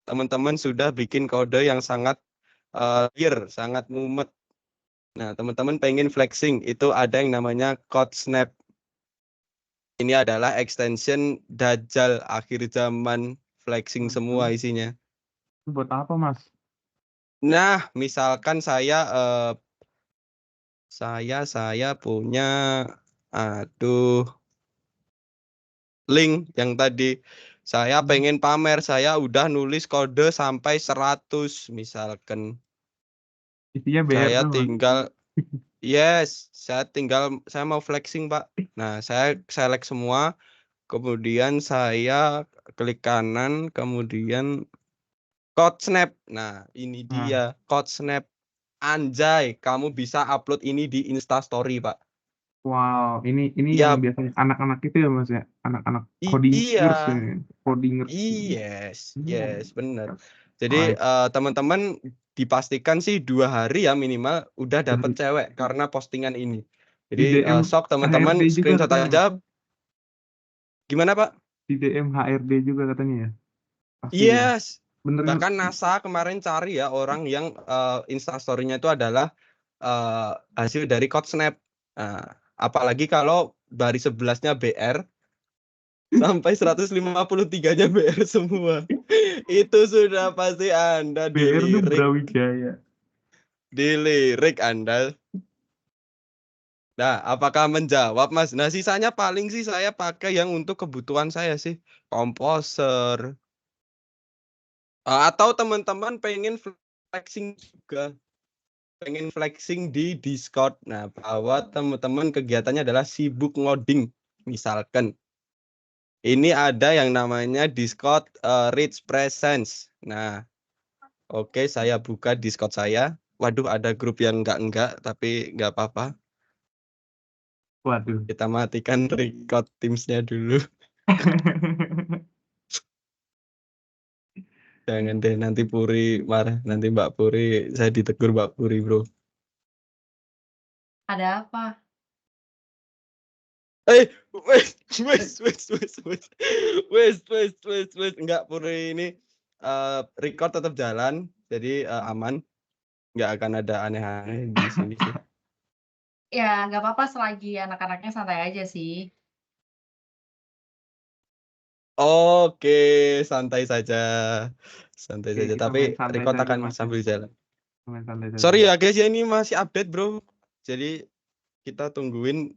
teman-teman sudah bikin kode yang sangat liar, sangat mumet. Nah, teman-teman pengen flexing, itu ada yang namanya CodeSnap. Ini adalah extension Dajjal akhir zaman, flexing semua isinya. Buat apa, Mas? Nah, misalkan saya punya link yang tadi saya pengen pamer, saya udah nulis kode sampai 100 misalkan. Isinya BR Saya tuh, Mas. tinggal saya mau flexing, Pak. Nah, saya select semua, kemudian saya klik kanan, kemudian CodeSnap. Nah, ini Nah, dia CodeSnap. Anjay, kamu bisa upload ini di Instastory, Pak. wow, ini yang Ya, biasanya anak-anak itu ya, Mas ya, anak-anak codingers ya, iya. codingers. Yes, benar. Jadi Right. teman-teman dipastikan sih 2 hari ya minimal udah dapat cewek karena postingan ini. Di Jadi DM sok HRD teman-teman juga screenshot katanya, Mas. aja. Gimana Pak? Di DM HRD juga katanya ya. Pasti ya. Yes. Bener kan? Bahkan NASA kemarin cari ya orang yang instastory-nya itu adalah hasil dari code snap. Nah, apalagi kalau baris 11-nya BR sampai 153-nya BR semua. Itu sudah pasti Anda BR tuh dilirik. Brawijaya. Dilirik Anda. Nah, apakah menjawab, Mas? Nah, sisanya paling sih saya pakai yang untuk kebutuhan saya sih. Komposer. Atau teman-teman pengen flexing juga. Pengen flexing di Discord. Nah, bahwa teman-teman kegiatannya adalah sibuk ngoding. Misalkan. Ini ada yang namanya Discord Rich Presence. Nah, oke, saya buka Discord saya. Waduh, ada grup yang enggak, tapi enggak apa-apa. Waduh. Kita matikan record Teams-nya dulu. Jangan deh, nanti Puri marah. Nanti Mbak Puri, saya ditegur Mbak Puri, bro. Ada apa? Wes. Enggak, Puri ini record tetap jalan, jadi aman. Enggak akan ada aneh-aneh di sini sih. Ya, nggak apa-apa selagi anak-anaknya santai aja sih. Oke, santai saja. Santai Oke, saja, kita tapi main santai record saja, akan Mas. sambil jalan. Main santai saja. Sorry ya guys, ya ini masih update, bro. Jadi kita tungguin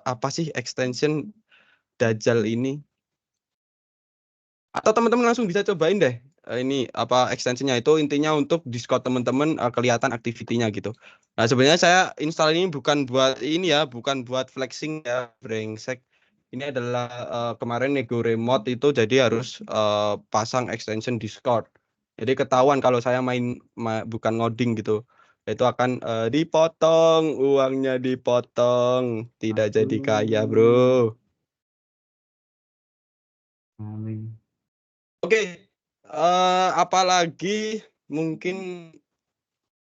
apa sih extension Dajjal ini. Atau teman-teman langsung bisa cobain deh. Ini apa extensionnya itu intinya untuk Discord teman-teman kelihatan aktivitinya gitu. Nah, sebenarnya saya install ini bukan buat ini ya, bukan buat flexing ya, brengsek. Ini adalah kemarin nego remote itu jadi harus pasang extension Discord. Jadi ketahuan kalau saya main bukan ngoding gitu. Itu akan dipotong, uangnya dipotong, tidak jadi kaya, bro. Maling. Oke, apalagi mungkin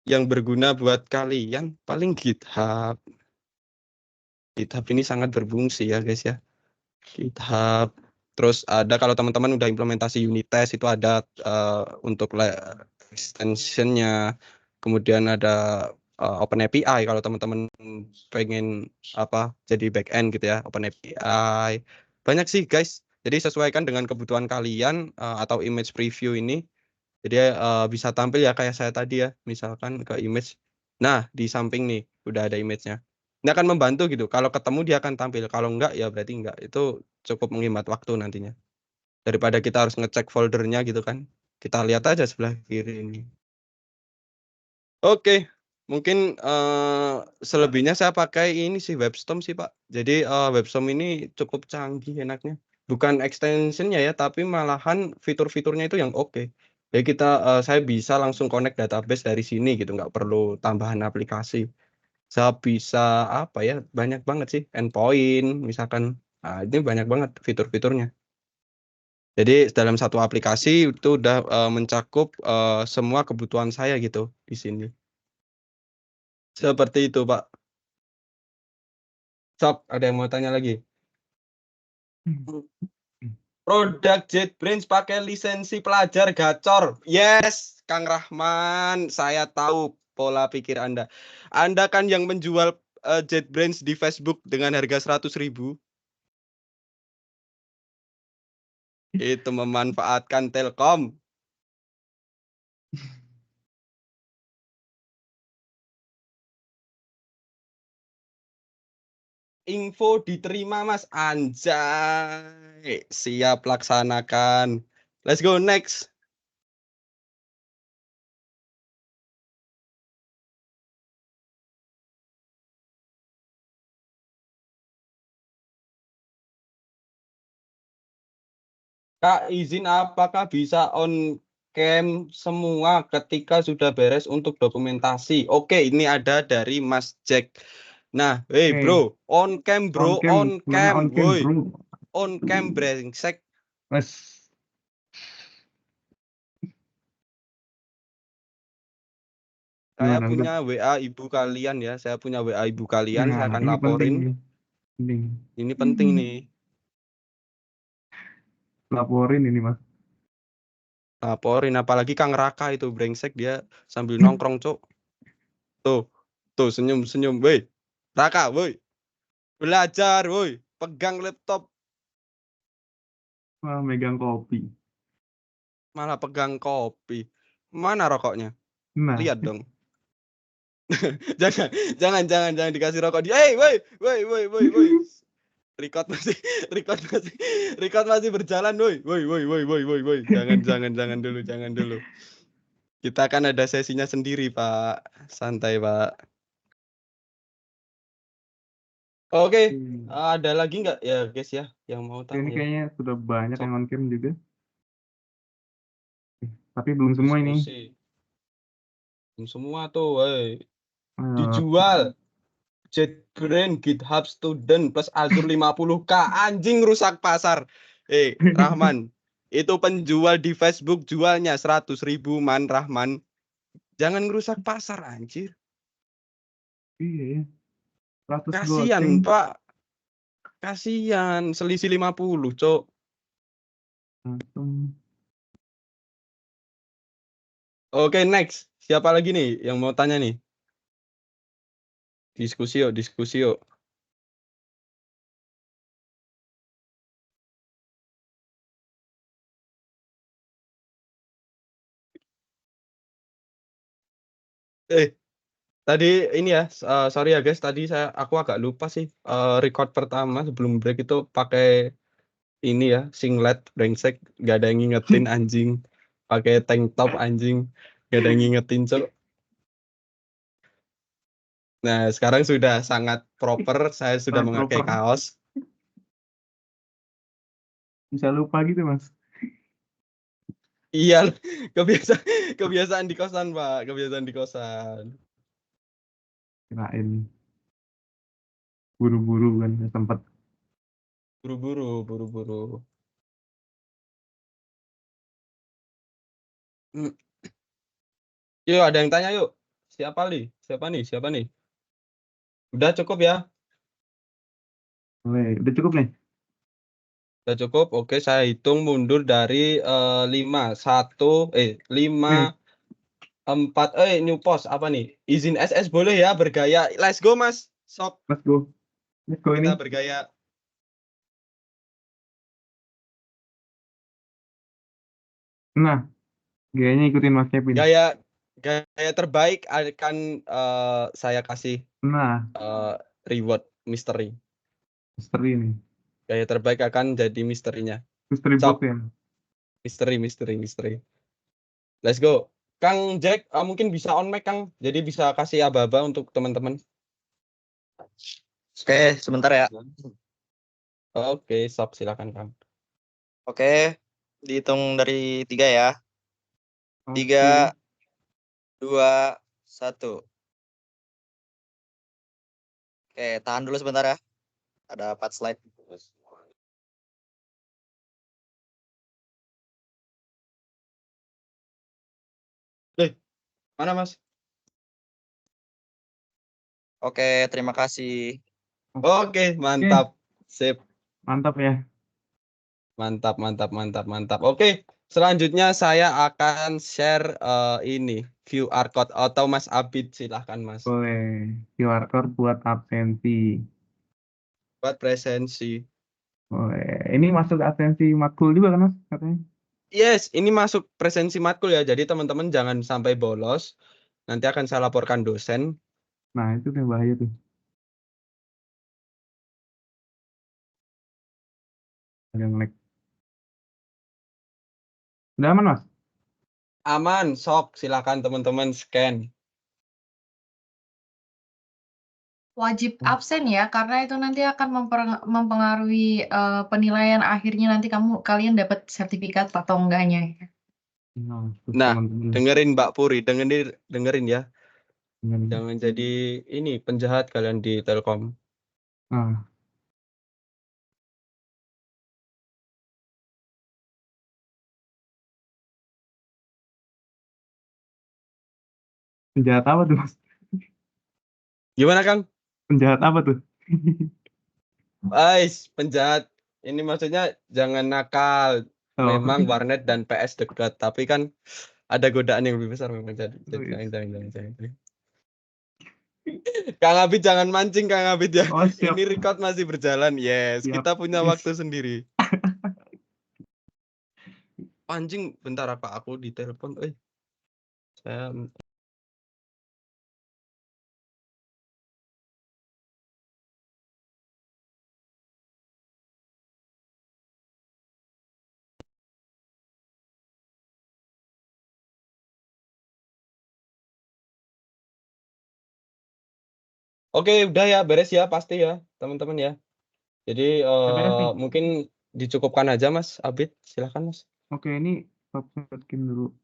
yang berguna buat kalian paling GitHub. GitHub ini sangat berfungsi ya guys ya. GitHub. Terus ada kalau teman-teman udah implementasi unit test itu ada untuk extensionnya. Kemudian ada Open API kalau teman-teman pengen apa jadi backend gitu ya, Open API. Banyak sih guys. Jadi sesuaikan dengan kebutuhan kalian atau image preview ini. Jadi bisa tampil ya kayak saya tadi ya, misalkan ke image. Nah, di samping nih udah ada image-nya. Ini akan membantu gitu. Kalau ketemu dia akan tampil. Kalau enggak ya berarti enggak. Itu cukup menghemat waktu nantinya. Daripada kita harus ngecek foldernya gitu kan. Kita lihat aja sebelah kiri ini. Oke, mungkin selebihnya saya pakai ini sih WebStorm sih Pak. Jadi WebStorm ini cukup canggih enaknya. Bukan extensionnya ya, tapi malahan fitur-fiturnya itu yang oke. Jadi saya bisa langsung connect database dari sini gitu, nggak perlu tambahan aplikasi. Saya bisa apa ya, banyak banget sih endpoint misalkan. Nah, ini banyak banget fitur-fiturnya. Jadi dalam satu aplikasi itu udah mencakup semua kebutuhan saya gitu di sini. Seperti itu, Pak. Sok, ada yang mau tanya lagi? Produk JetBrains pakai lisensi pelajar gacor. Yes, Kang Rahman, saya tahu pola pikir Anda. Anda kan yang menjual JetBrains di Facebook dengan harga 100.000. Itu memanfaatkan Telkom. Info diterima Mas Anjay. Siap laksanakan. Let's go next. Kak, izin apakah bisa on cam semua ketika sudah beres untuk dokumentasi? Oke, ini ada dari Mas Jack. Nah, hey bro, on cam bro, on Mana cam, on cam, woi, bro? on cam brengsek. Mas. Saya Gimana, punya WA ibu kalian ya, saya punya WA ibu kalian, saya Nah, akan ini penting laporin. nih. Penting. Ini penting nih. Laporin ini, Mas. Laporin, apalagi Kang Raka itu brengsek dia sambil nongkrong, Cuk. Tuh senyum-senyum, woi. Raka, woi. Belajar, woi. Pegang laptop Wah, megang kopi. malah pegang kopi. Mana rokoknya? Nah, Lihat dong. jangan dikasih rokok dia. Hey, woi. Record masih record masih berjalan, woi. Jangan dulu. Kita kan ada sesinya sendiri, Pak. Santai, Pak. Oke, ada lagi nggak ya, guys ya, yang mau ini tanya? kayaknya sudah banyak Sok. yang on cam juga. Tapi belum semua ini. Diskusi. Belum semua tuh, woi. Eh, Dijual. JetBrains GitHub Student plus Azure 50K. Anjing rusak pasar. Rahman. Itu penjual di Facebook jualnya 100.000 man, Rahman. Jangan ngerusak pasar, anjir. Iya ya. 100 Kasihan, goceng. Pak. Kasihan. Selisih 50, Cok. Langsung. Oke, next. Siapa lagi nih yang mau tanya nih? Diskusi yuk. Tadi ini ya, sorry ya guys, tadi aku agak lupa sih, record pertama sebelum break itu pakai ini ya, singlet brengsek, gak ada yang ngingetin anjing, pakai tank top anjing, gak ada yang ngingetin, Cok. Nah, sekarang sudah sangat proper, saya sudah Sangat memakai proper. kaos. Bisa lupa gitu, Mas. Iya, kebiasaan di kosan, Pak, kebiasaan di kosan. Kirain buru-buru kan sempat. Buru-buru. Yuk, ada yang tanya yuk. Siapa nih? Udah cukup ya? Boleh, udah cukup nih. Udah cukup. Oke, saya hitung mundur dari 5, 4, new post apa nih? Izin SS boleh ya bergaya. Let's go, Mas. Sok Let's go. Let's go ini. kita bergaya. Nah, gayanya ikutin Mas Kevin. Gaya terbaik akan saya kasih Nah, reward misteri. misteri ini. Gaya terbaik akan jadi misterinya. Misteri box Sok. ya. Misteri. Let's go. Kang Jack, mungkin bisa on mic, Kang. Jadi bisa kasih aba-aba untuk teman-teman. Oke, sebentar ya. Oke, sok silakan, Kang. Oke, dihitung dari 3 ya. Oke. 3, 2, 1. Oke, tahan dulu sebentar ya. Ada 4 slide. Mana, Mas? Oke, terima kasih. Oke, mantap. Sip. Mantap ya. Mantap. Oke, selanjutnya saya akan share ini QR code atau Mas Abid, silahkan Mas. Boleh. QR code buat absensi. Buat presensi. Boleh. Ini masuk absensi matkul juga kan, Mas? Katanya. Yes, ini masuk presensi matkul ya. Jadi teman-teman jangan sampai bolos. Nanti akan saya laporkan dosen. Nah, itu yang bahaya tuh. Ada nge-lag. Udah aman, Mas? Aman, sok silakan teman-teman scan. Wajib absen ya, karena itu nanti akan mempengaruhi penilaian akhirnya nanti kalian dapat sertifikat atau enggaknya. Nah, dengerin Mbak Puri, dengerin ya. Dengerin. Jangan jadi ini penjahat kalian di Telkom. Ah. Penjahat apa tuh, Mas? Gimana, Kang? Penjahat apa tuh? Penjahat. Ini maksudnya jangan nakal. Oh. memang warnet dan PS dekat, tapi kan ada godaan yang lebih besar memang jadi Oh, iya. jangan. Kang Abid jangan mancing Kang Abid ya. Oh, siap. Ini record masih berjalan. Yes, Siap. kita punya Yes. waktu sendiri. Anjing, bentar apa aku ditelepon. Saya Oke, udah ya, beres ya pasti ya, teman-teman ya. Jadi beres nih. mungkin dicukupkan aja Mas Abid, silakan Mas. Oke, ini stop skin dulu.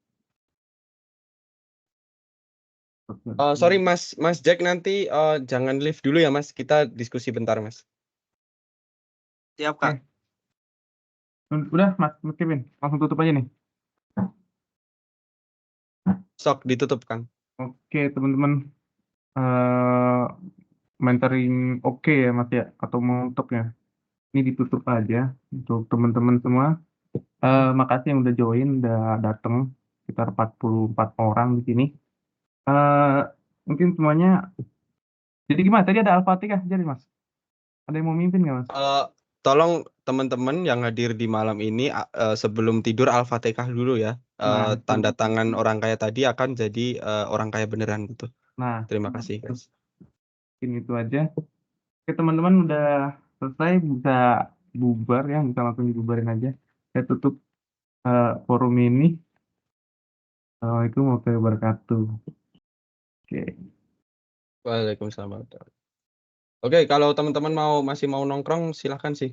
Sorry Mas Jack, nanti jangan live dulu ya Mas, kita diskusi bentar Mas. Siap, Kak. Udah Mas Kevin, langsung tutup aja nih. Sok ditutup Kang. Oke teman-teman, mentoring oke ya Mas ya, atau mentok ya. Ini ditutup aja untuk teman-teman semua. Makasih yang udah join, udah datang sekitar 44 orang di sini. Mungkin semuanya. Jadi gimana? Tadi ada Al-Fatihah jadi Mas. Ada yang mau mimpin nggak Mas? Tolong teman-teman yang hadir di malam ini sebelum tidur Al-Fatihah dulu ya. Nah, itu. Tanda tangan orang kaya tadi akan jadi orang kaya beneran gitu. Nah, Terima kasih guys. mungkin itu aja. Oke teman-teman udah selesai, bisa bubar ya, bisa langsung dibubarin aja. Saya tutup forum ini. Assalamualaikum warahmatullahi wabarakatuh. Oke. Waalaikumsalam. Oke, kalau teman-teman masih mau nongkrong silahkan sih.